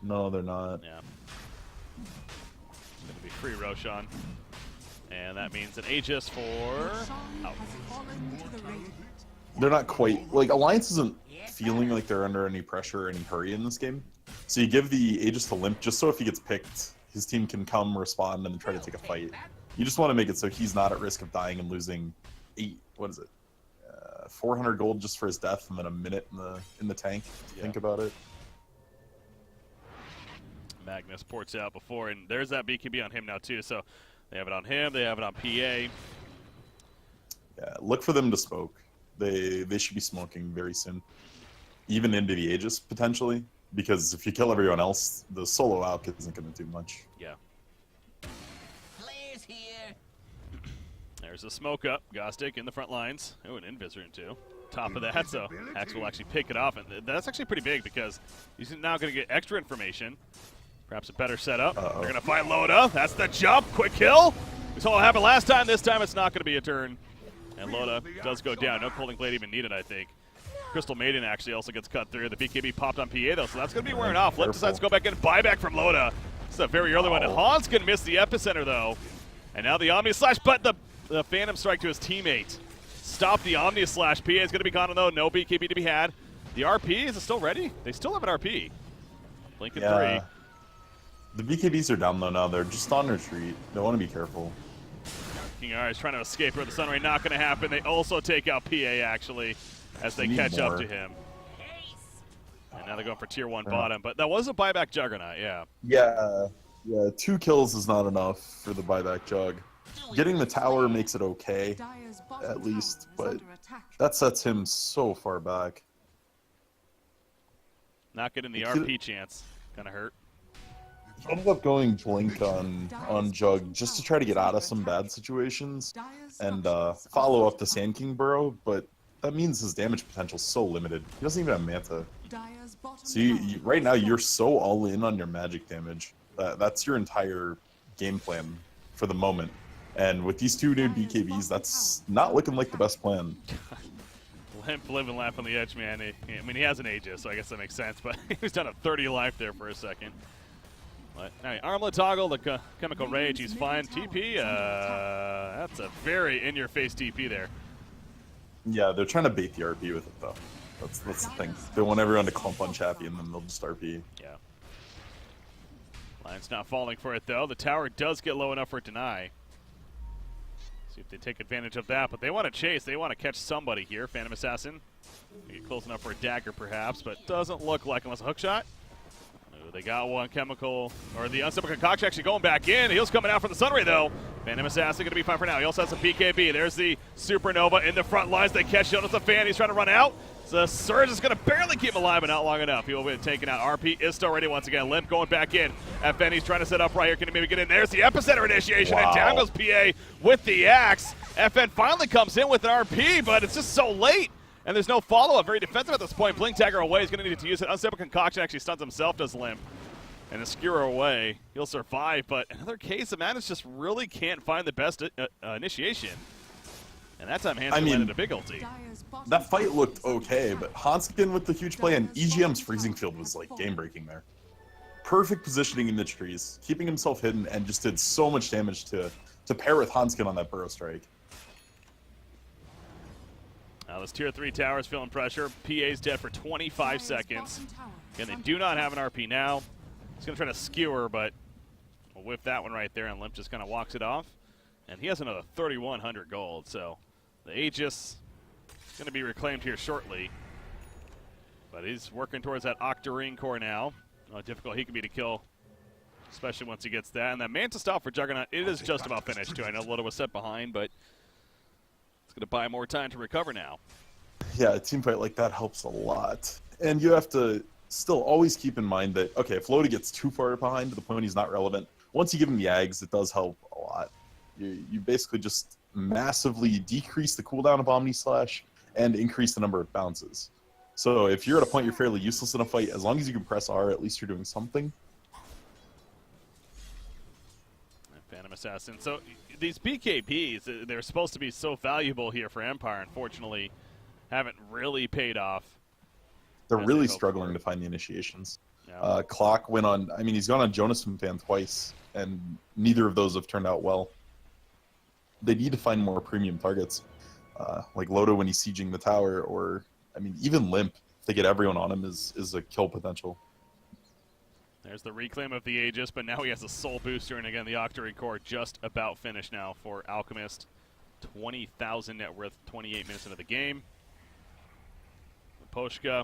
No, they're not. Yeah. It's going to be free Roshan. And that means an Aegis for... Oh. They're not quite... Like, Alliance isn't feeling like they're under any pressure or any hurry in this game. So you give the Aegis to Limp just so if he gets picked, his team can come, respond, and try to take a fight. You just want to make it so he's not at risk of dying and losing 400 gold just for his death and then a minute in the tank. Yeah. Think about it. Magnus ports out before, and there's that BKB on him now too. So they have it on him, they have it on PA. Yeah, look for them to smoke. They should be smoking very soon. Even into the Aegis, potentially. Because if you kill everyone else, the solo alk isn't going to do much. Yeah. There's a smoke up. Gostic in the front lines. Oh, an invis rune too. Top of that, so Axe will actually pick it off. And that's actually pretty big because he's now going to get extra information. Perhaps a better setup. They're going to find Loda. That's the jump. Quick kill. We saw what happened last time. This time it's not going to be a turn. And Loda does go down. No Colding Blade even needed, I think. Crystal Maiden actually also gets cut through. The BKB popped on PA, though, so that's going to be wearing off. Lip decides to go back in. Buyback from Loda. This is a very early one. Hans can miss the epicenter, though. And now the Omni Slash, but the Phantom Strike to his teammate. Stop the Omni Slash. PA is going to be gone, though. No BKB to be had. The RP, is it still ready? They still have an RP. Blink in 3. The BKBs are down, though, now. They're just on retreat. They want to be careful. King R is trying to escape where the Sunray. Not going to happen. They also take out PA, actually, as they catch up to him. And now they're going for tier 1 bottom. But that was a buyback Juggernaut, yeah. Yeah, 2 kills is not enough for the buyback Jug. Getting the tower makes it okay, at least, but that sets him so far back. Not getting the RP chance. Gonna hurt. He ended up going Blink on Jug just to try to get out of some bad situations and follow up the Sand King Burrow, but that means his damage potential is so limited. He doesn't even have Manta. So right now you're so all in on your magic damage. That's your entire game plan for the moment. And with these 2 new BKBs, that's not looking like the best plan. Limp, live and laugh on the edge, man. I mean, he has an Aegis, so I guess that makes sense, but he's done a 30 life there for a second. But anyway, Armlet Toggle, the Chemical Rage, he's fine. TP, that's a very in-your-face TP there. Yeah, they're trying to bait the RP with it, though. That's the thing. They want everyone to clump on Chappie, and then they'll just RP. Yeah. Lion's not falling for it, though. The tower does get low enough for deny. See if they take advantage of that, but they want to chase. They want to catch somebody here. Phantom Assassin. Get close enough for a dagger, perhaps, but doesn't look like unless a hook shot. Oh, they got one. Chemical, or the Unstable Concoction actually going back in. Heels coming out from the Sunray, though. Phantom Assassin going to be fine for now. He also has some BKB. There's the Supernova in the front lines. They catch Jonas the Fan. He's trying to run out. The Surge is going to barely keep him alive, but not long enough. He will be taken out. RP is still ready once again. Limp going back in. FN, he's trying to set up right here. Can he maybe get in? There's the epicenter initiation, and down goes PA with the axe. FN finally comes in with an RP, but it's just so late, and there's no follow-up. Very defensive at this point. Blink Dagger away. He's going to need to use it. Unstable Concoction actually stuns himself, does Limp. And a skewer away. He'll survive, but another case, the Madness just really can't find the best initiation. And that time, Hanskin landed a big ulti. That fight looked okay, but Hanskin with the huge play and EGM's freezing field was like game-breaking there. Perfect positioning in the trees, keeping himself hidden, and just did so much damage to pair with Hanskin on that burrow strike. Now this tier 3 tower is feeling pressure. PA's dead for 25 seconds. Again, they do not have an RP now. He's going to try to skewer, but we'll whip that one right there, and Limp just kind of walks it off. And he has another 3,100 gold, so the Aegis is going to be reclaimed here shortly. But he's working towards that Octarine core now. How difficult he can be to kill, especially once he gets that. And that Manta stop for Juggernaut, it is just about finished, too. I know Loda was set behind, but going to buy more time to recover now. Yeah, a team fight like that helps a lot. And you have to still always keep in mind that, okay, if Loda gets too far behind to the point he's not relevant, once you give him the Ags, it does help a lot. You basically just massively decrease the cooldown of Omni Slash and increase the number of bounces. So if you're at a point you're fairly useless in a fight, as long as you can press R, at least you're doing something. Phantom Assassin. So these BKBs, they're supposed to be so valuable here for Empire, unfortunately, haven't really paid off. They're really struggling to find the initiations. Yeah. Clock went on, I mean, he's gone on Jonas from Fan twice, and neither of those have turned out well. They need to find more premium targets, like Loda when he's sieging the tower, or, I mean, even Limp, if they get everyone on him, is a kill potential. There's the reclaim of the Aegis, but now he has a soul booster, and again, the Octary Core just about finished now for Alchemist. 20,000 net worth, 28 minutes into the game. Poshka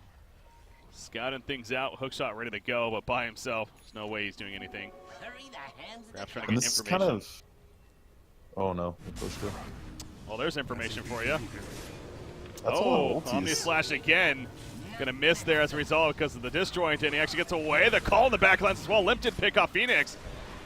scouting things out, hookshot ready to go, but by himself, there's no way he's doing anything. Perhaps trying to get This information. is kind of... Oh no, Poshka. Well, there's information for you. That's Omni Slash again. Gonna miss there as a result because of the disjoint, and he actually gets away. The call in the back lines as well. Limp did pick off Phoenix.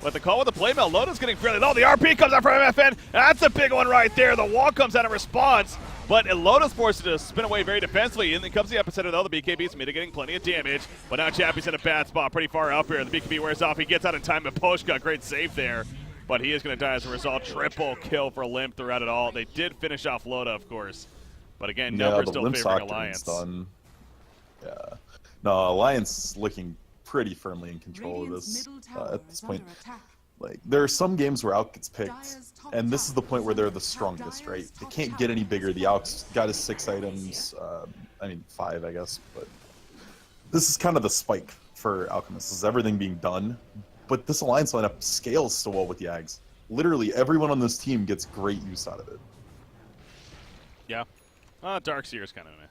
But the call with the playmail, Loda's getting fairly low. The RP comes out from MFN. That's a big one right there. The wall comes out in response. But Loda's forced to spin away very defensively. And then comes the epicenter though. The BKB's mitigating plenty of damage. But now Chappie's in a bad spot, pretty far up here. The BKB wears off. He gets out in time, but Poshka, great save there. But he is going to die as a result. Triple kill for Limp throughout it all. They did finish off Loda, of course. But again, numbers still favoring Alliance. Done. Yeah. No, Alliance looking pretty firmly in control of this at this point. Like, there are some games where Alk gets picked, and this is the point where they're the strongest, right? They can't get any bigger. The Alk's got his 6 items, I mean 5, I guess, but this is kind of the spike for Alchemist. This is everything being done, but this Alliance lineup scales so well with the Ags. Literally, everyone on this team gets great use out of it. Yeah. Darkseer's kind of meh.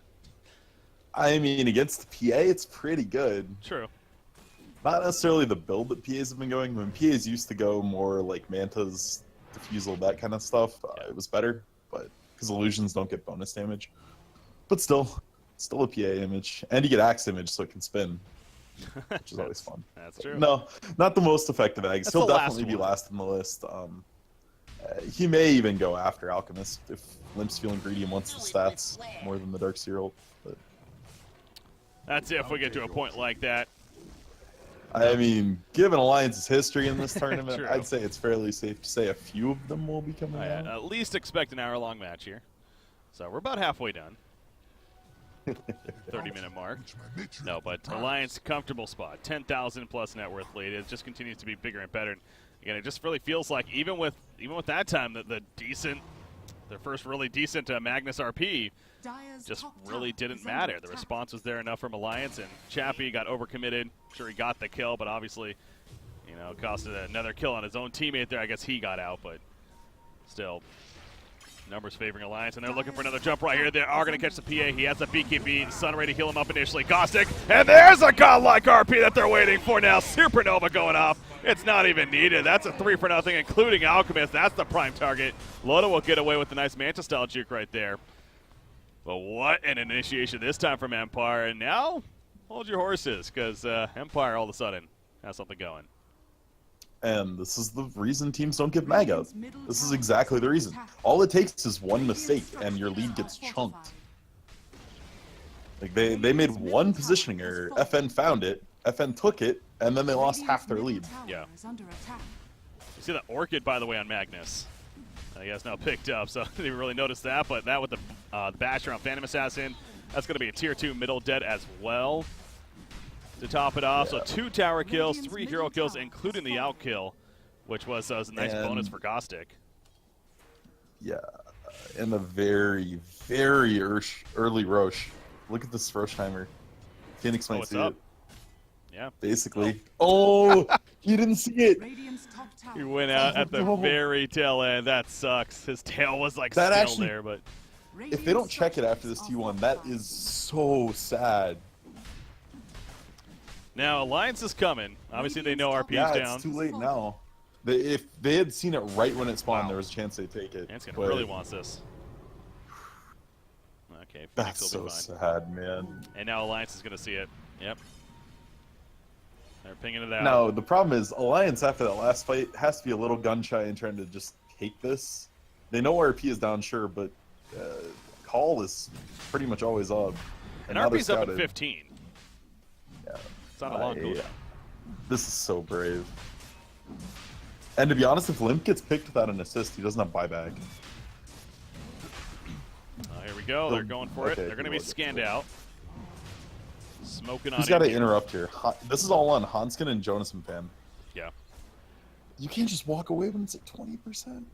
I mean, against the PA, it's pretty good. True. Not necessarily the build that PAs have been going. When PAs used to go more like Mantas, Diffusal, that kind of stuff, it was better, but because illusions don't get bonus damage. But still a PA image. And you get Axe image so it can spin, which is always fun. That's true. No, not the most effective Axe. He'll definitely be last on the list. He may even go after Alchemist if Limp's feeling greedy and wants the stats more than the Darkseer ult. But that's it if we get to a point like that. I mean, given Alliance's history in this tournament, I'd say it's fairly safe to say a few of them will be coming out. At least expect an hour-long match here. So we're about halfway done. 30-minute mark. No, but Alliance, comfortable spot. 10,000 plus net worth lead. It just continues to be bigger and better. And again, it just really feels like even with that time, their first really decent Magnus RP just really didn't matter. The response was there enough from Alliance, and Chappie got overcommitted. Sure, he got the kill, but obviously, you know, it costed another kill on his own teammate there. I guess he got out, but still, numbers favoring Alliance, and they're looking for another jump right here. They are going to catch the PA. He has a BKB. Sun ready to heal him up initially. Caustic, and there's a godlike RP that they're waiting for now. Supernova going off. It's not even needed. That's a 3-for-0, including Alchemist. That's the prime target. Loda will get away with the nice Manta-style juke right there. But what an initiation this time from Empire. And now, hold your horses, because Empire all of a sudden has something going. And this is the reason teams don't get mag out. This is exactly the reason. All it takes is one mistake, and your lead gets chunked. Like, they made one positioning error. FN found it, FN took it, and then they lost half their lead. Yeah. You see that Orchid, by the way, on Magnus. He has now picked up, so I didn't even really notice that. But that with the bash around Phantom Assassin, that's going to be a tier 2 middle dead as well to top it off. Yeah. So 2 tower kills, 3 hero kills, including the out kill, which was a nice bonus for Gostic. Yeah, and a very, very early Roche. Look at this Roche timer. Phoenix might see it. Yeah. Basically. Oh, he didn't see it. He went out at the very tail end. That sucks. His tail was like still there, but if they don't check it after this T1, that is so sad. Now Alliance is coming. Obviously, they know RP is down. Yeah, it's too late now. If they had seen it right when it spawned, there was a chance they'd take it. Anskin really wants this. Okay, That's Phoenix will so be fine. sad, man. And now Alliance is going to see it. Yep. They're pinging it out. Now, the problem is, Alliance, after that last fight, has to be a little gun-shy and trying to just take this. They know RP is down, sure, but Call is pretty much always up. And RP's up at 15. Yeah. It's not a long cooldown. This is so brave. And to be honest, if Limp gets picked without an assist, he doesn't have buyback. Here we go. They're going for it. They're going to be scanned out. Smoking on. Who's got to interrupt here? This is all on Hanskin and Jonas and Pam. Yeah. You can't just walk away when it's at 20%.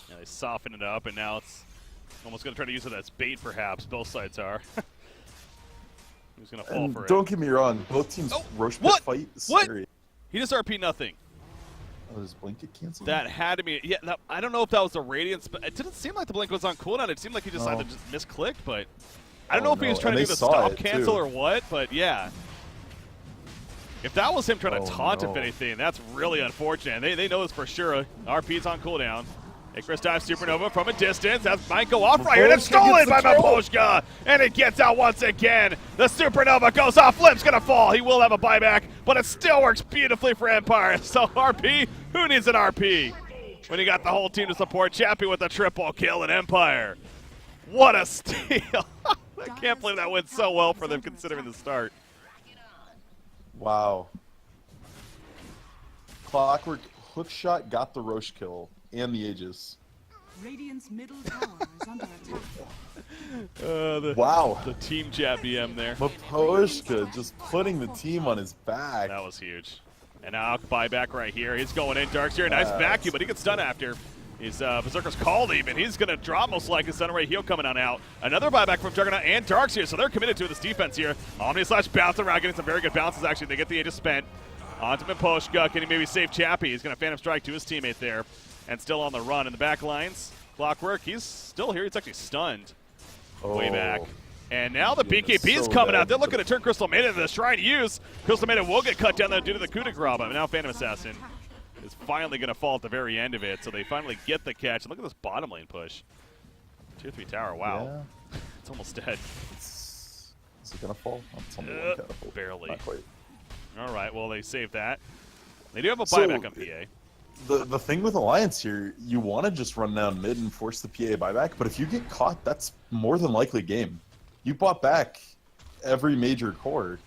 Yeah, they soften it up, and now it's almost going to try to use it as bait, perhaps. Both sides are. Who's going to fall for it? Don't get me wrong. Both teams' Roche Pit fight is scary. He just RP nothing. Oh, does Blink get canceled? That had to be. Yeah, I don't know if that was the Radiance, but it didn't seem like the Blink was on cooldown. It seemed like he just either just misclicked, but I don't know if he was trying to do the stop cancel or what, but yeah. If that was him trying to taunt, if anything, that's really unfortunate. They know this for sure. RP's on cooldown. Icarus dives Supernova from a distance. That might go off right here. It's stolen by Maposhka, and it gets out once again. The Supernova goes off. Flip's going to fall. He will have a buyback, but it still works beautifully for Empire. So RP, who needs an RP when you got the whole team to support? Chappie with a triple kill in Empire. What a steal. I can't believe that went so well for them considering the start. Wow. Clockwork hookshot got the Roche kill and the Aegis. Radiant's middle tower is under attack. Wow. The team chat BM there. Maposhka just putting the team on his back. That was huge. And now buyback right here. He's going in. Darkseer, nice vacuum, but he gets stunned after. He's Berserker's called even. He's going to drop most likely. Sunray Heal coming on out. Another buyback from Juggernaut and Darkseer, so they're committed to this defense here. Omni slash bounce around, getting some very good bounces actually. They get the Aegis spent. On to Maposhka. Can he maybe save Chappie? He's going to Phantom Strike to his teammate there. And still on the run in the back lines. Clockwork, he's still here. He's actually stunned way back. And now the BKB is coming out. They're looking to turn Crystal Maiden into the Shrine Use. Crystal Maiden will get cut down there due to the coup de grace. But now Phantom Assassin is finally going to fall at the very end of it. So they finally get the catch. And look at this bottom lane push. Tier 3 tower, wow. Yeah. It's almost dead. Is it going to fall? Barely. Not quite. All right, well, they saved that. They do have a buyback on PA. The thing with Alliance here, you want to just run down mid and force the PA buyback, but if you get caught, that's more than likely game. You bought back every major core.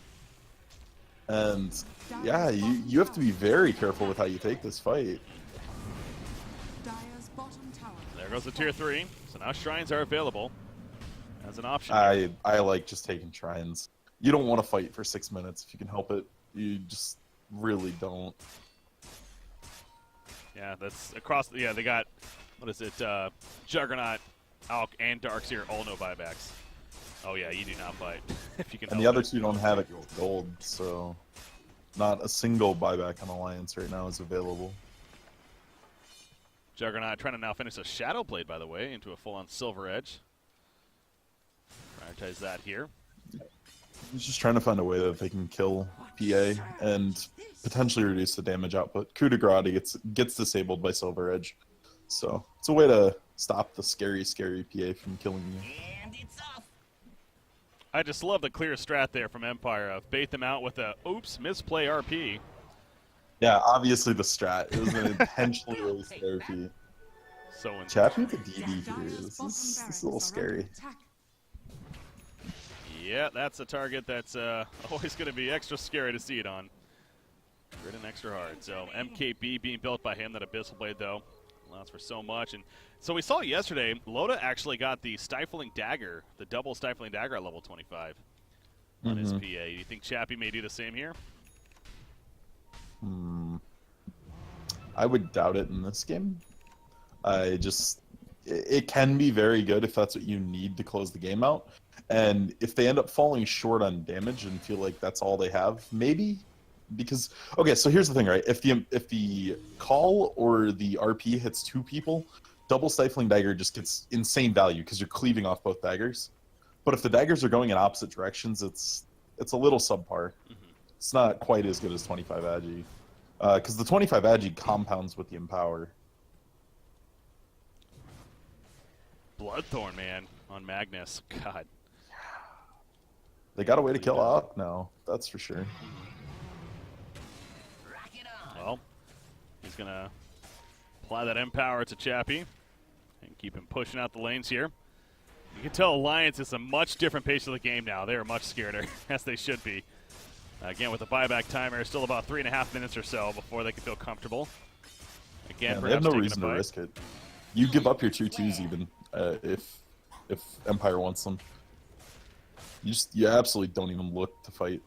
And yeah, you have to be very careful with how you take this fight. There goes the tier 3. So now shrines are available as an option. I like just taking shrines. You don't want to fight for 6 minutes if you can help it. You just really don't. Yeah, that's across. Yeah, they got, what is it? Juggernaut, Alk, and Darkseer all no buybacks. Oh yeah, you do not fight if you can. And the other two don't have it gold, so not a single buyback on Alliance right now is available. Juggernaut trying to now finish a Shadow Blade, by the way, into a full-on Silver Edge. Prioritize that here. He's just trying to find a way that they can kill PA and potentially reduce the damage output. Coup de grace gets disabled by Silver Edge. So it's a way to stop the scary PA from killing you. And it's off. I just love the clear strat there from Empire of bait them out with a oops, misplay RP. Yeah, obviously the strat. It was an intentionally waste RP. So Chappie with the DD here. This is a little scary. Yeah, that's a target that's always going to be extra scary to see it on. Grid and extra hard. So MKB being built by him, that Abyssal Blade, though, allows for so much. And so we saw yesterday, Loda actually got the Stifling Dagger, the double Stifling Dagger at level 25 on his PA. Do you think Chappie may do the same here? I would doubt it in this game. It can be very good if that's what you need to close the game out. And if they end up falling short on damage and feel like that's all they have, maybe. Because, okay, so here's the thing, right? If the call or the RP hits 2 people, double Stifling Dagger just gets insane value because you're cleaving off both daggers. But if the daggers are going in opposite directions, it's a little subpar. It's not quite as good as 25 Agi. Because the 25 Agi compounds with the Empower. Bloodthorn, man, on Magnus. God. They got a way to kill Alk now, that's for sure. Well, he's going to apply that Empower to Chappie and keep him pushing out the lanes here. You can tell Alliance is a much different pace of the game now. They are much scareder, as they should be. Again, with the buyback timer, still about 3.5 minutes or so before they can feel comfortable. Again, They have no reason to risk it. You give up your 2-2s even if Empire wants them. You absolutely don't even look to fight.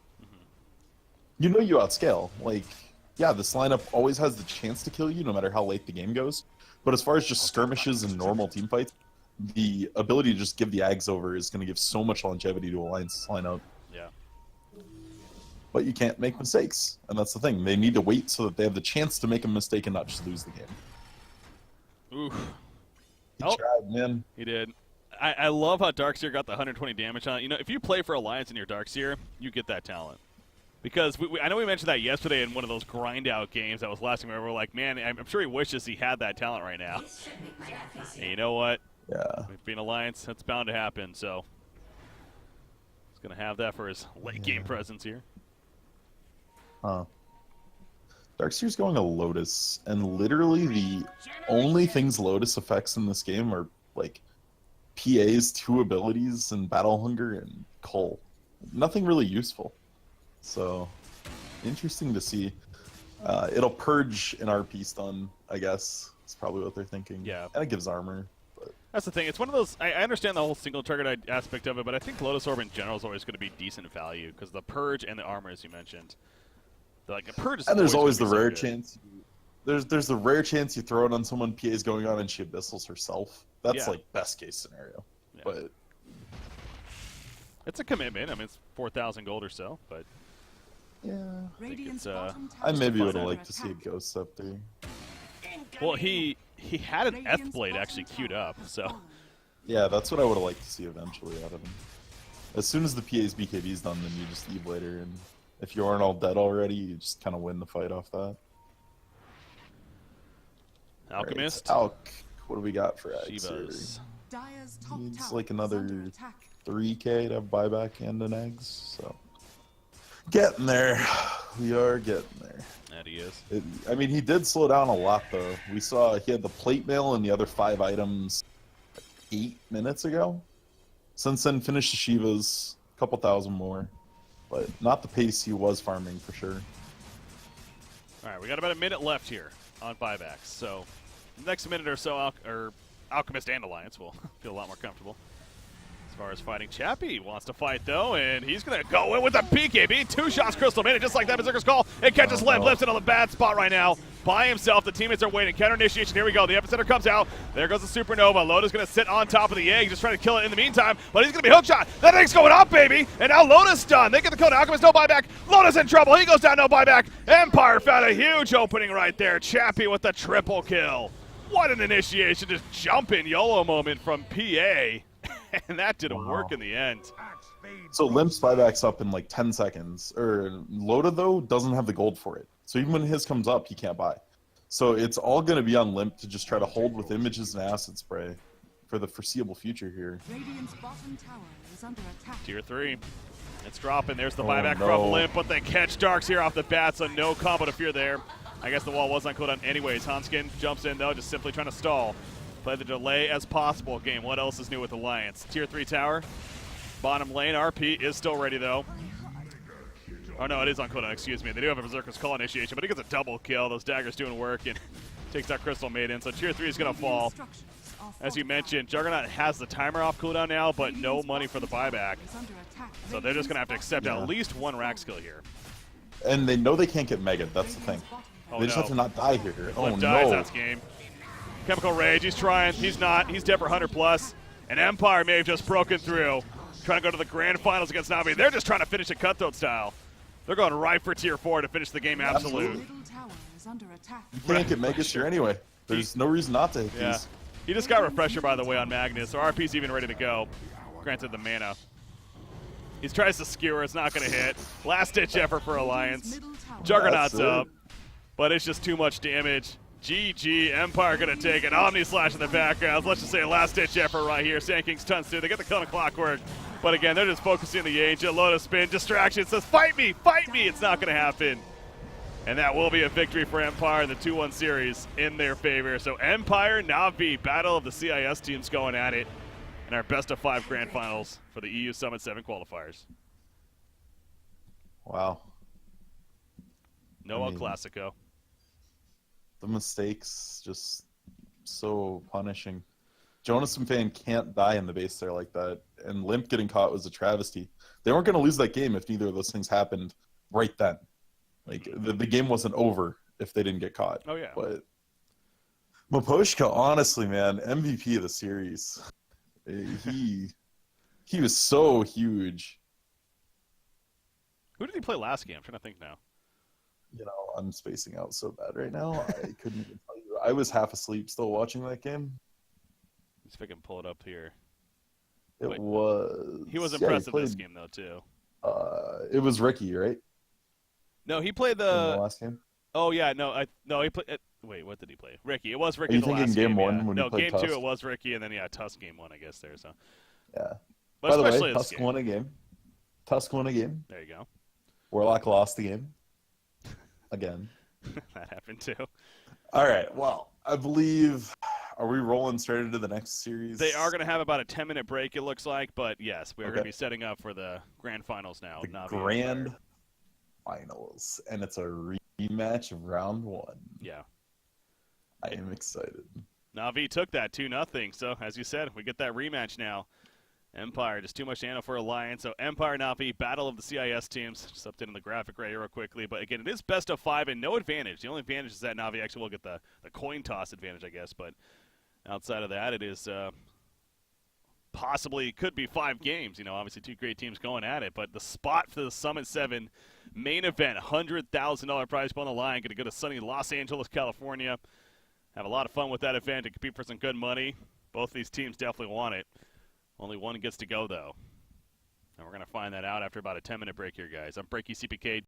You know you outscale. Like, yeah, this lineup always has the chance to kill you no matter how late the game goes. But as far as just skirmishes and normal team fights, the ability to just give the Ags over is going to give so much longevity to Alliance's lineup. Yeah. But you can't make mistakes, and that's the thing. They need to wait so that they have the chance to make a mistake and not just lose the game. Oof. He tried, man. He did. I love how Darkseer got the 120 damage on it. You know, if you play for Alliance in your Darkseer, you get that talent. Because I know we mentioned that yesterday in one of those grind-out games that was lasting where we were like, man, I'm sure he wishes he had that talent right now. And you know what? Yeah. Being Alliance, that's bound to happen, so he's going to have that for his late-game presence here. Huh. Darkseer's going a Lotus, and literally the only things Lotus affects in this game are, like, PA's 2 abilities and Battle Hunger and Cull. Nothing really useful. So, interesting to see. It'll purge an RP stun, I guess. That's probably what they're thinking. Yeah. And it gives armor. That's the thing. It's one of those. I understand the whole single target aspect of it, but I think Lotus Orb in general is always going to be decent value because the purge and the armor, as you mentioned, like a purge. Is and there's always the gonna be so rare good. chance. There's the rare chance you throw it on someone PA's going on and she abyssals herself. That's like best case scenario. Yeah. But it's a commitment. I mean, it's 4,000 gold or so, but yeah, I maybe would have liked to see a ghost up there. well, he had an Eth Blade actually queued up, so Yeah, that's what I would have liked to see eventually out of him. As soon as the PA's BKB's done, then you just Eve later, and if you aren't all dead already, you just kind of win the fight off that. Alchemist, Right, Alk, what do we got for Ags Shivas. here? Needs like another 3k to have buyback and an eggs, so getting there. We are getting there. That he is. I mean, he did slow down a lot though. We saw he had the plate mail and the other 5 items 8 minutes ago. Since then, finished the Shivas, a couple thousand more, but not the pace he was farming for sure. All right, we got about a minute left here on buybacks, so the next minute or so, Alchemist and Alliance will feel a lot more comfortable. As far as fighting, Chappie wants to fight though, and he's gonna go in with a PKB. 2 shots, Crystal made it just like that. Berserker's Call. It catches Limp, Limp's in on the bad spot right now by himself. The teammates are waiting. Counter initiation. Here we go. The epicenter comes out. There goes the Supernova. Loda's gonna sit on top of the egg, just trying to kill it in the meantime. But he's gonna be hookshot. That egg's going up, baby. And now Loda's done. They get the code. Alchemist no buyback. Loda's in trouble. He goes down, no buyback. Empire found a huge opening right there. Chappie with the triple kill. What an initiation! Just jumping YOLO moment from PA. And that didn't work in the end. So Limp's buyback's up in like 10 seconds. Loda, though, doesn't have the gold for it. So even when his comes up, he can't buy. So it's all going to be on Limp to just try to hold with images and acid spray for the foreseeable future here. Radiant's bottom tower is under attack. Tier 3. It's dropping. There's the Oh, buyback no. from Limp, but they catch Darks here off the bat, so no combo to fear there. I guess the wall was on cooldown anyways. Hanskin jumps in, though, just simply trying to stall. Play the delay as possible game. What else is new with Alliance? Tier 3 tower. Bottom lane. RP is still ready, though. Oh, no, it is on cooldown. Excuse me. They do have a Berserker's Call initiation, but he gets a double kill. Those daggers doing work and takes that Crystal Maiden. So Tier 3 is going to fall. As you mentioned, Juggernaut has the timer off cooldown now, but no money for the buyback. So they're just going to have to accept at least 1 rack skill here. And they know they can't get Mega. That's the thing. Oh, They just no. have to not die here. Oh, Limp dies, no. that's game. Chemical Rage, he's trying. He's not. He's dead for 100 plus. And Empire may have just broken through. Trying to go to the grand finals against Navi. They're just trying to finish it cutthroat style. They're going right for Tier 4 to finish the game absolute. Middle tower is under attack. You can't get Megas here anyway. There's no reason not to hit Yeah. these. He just got Refresher, by the way, on Magnus, so RP's even ready to go. Granted the mana. He tries to skewer. It's not going to hit. Last-ditch effort for Alliance. Juggernaut's That's it. up, but it's just too much damage. GG, Empire gonna take an Omni Slash in the background. Let's just say a last-ditch effort right here. Sand King's tons too. They get the kill on Clockwork, But again, they're just focusing on the Angel. Lotus spin, distraction, says, fight me, fight me. It's not going to happen. And that will be a victory for Empire in the 2-1 series in their favor. So Empire, Na'Vi, battle of the CIS teams going at it in our best-of-5 grand finals for the EU Summit 7 qualifiers. Wow. No El Clasico. The mistakes, just so punishing. Jonas and Fan can't die in the base there like that. And Limp getting caught was a travesty. They weren't going to lose that game if neither of those things happened right then. Like, the game wasn't over if they didn't get caught. Oh, yeah. But Maposhka, honestly, man, MVP of the series. He was so huge. Who did he play last game? I'm trying to think now. You know, I'm spacing out so bad right now. I couldn't even tell you. I was half asleep still watching that game. Let's see if I can pull it up here. It was... He was yeah, impressive played, this game, though, too. It was Ricky, right? No, he played In the last game? Oh, yeah, no, he played... Wait, what did he play? Ricky. It was Ricky Are you in the last thinking game one yeah. when no, he played game Tusk? 2 it was Ricky, and then, yeah, Tusk game 1, I guess, there, so... Yeah. But by the especially way, this Tusk game. won a game. Tusk won a game. There you go. Warlock lost the game. Again. That happened, too. All right, well, I believe... Are we rolling straight into the next series? They are going to have about a 10-minute break, it looks like, but yes, we are Okay. going to be setting up for the grand finals now. The Na'Vi grand Empire. finals, and it's a rematch of round 1. Yeah. I am excited. Na'Vi took that 2-0, so as you said, we get that rematch now. Empire, just too much to handle for Alliance. So Empire, Na'Vi, battle of the CIS teams. Just updating the graphic right here real quickly. But again, it is best of 5 and no advantage. The only advantage is that Na'Vi actually will get the coin toss advantage, I guess. But outside of that, it is possibly could be 5 games. You know, obviously 2 great teams going at it. But the spot for the Summit 7 main event, $100,000 prize pool on the line. Going to go to sunny Los Angeles, California. Have a lot of fun with that event and compete for some good money. Both these teams definitely want it. Only one gets to go, though. And we're going to find that out after about a 10-minute break here, guys. I'm Breaky CPK.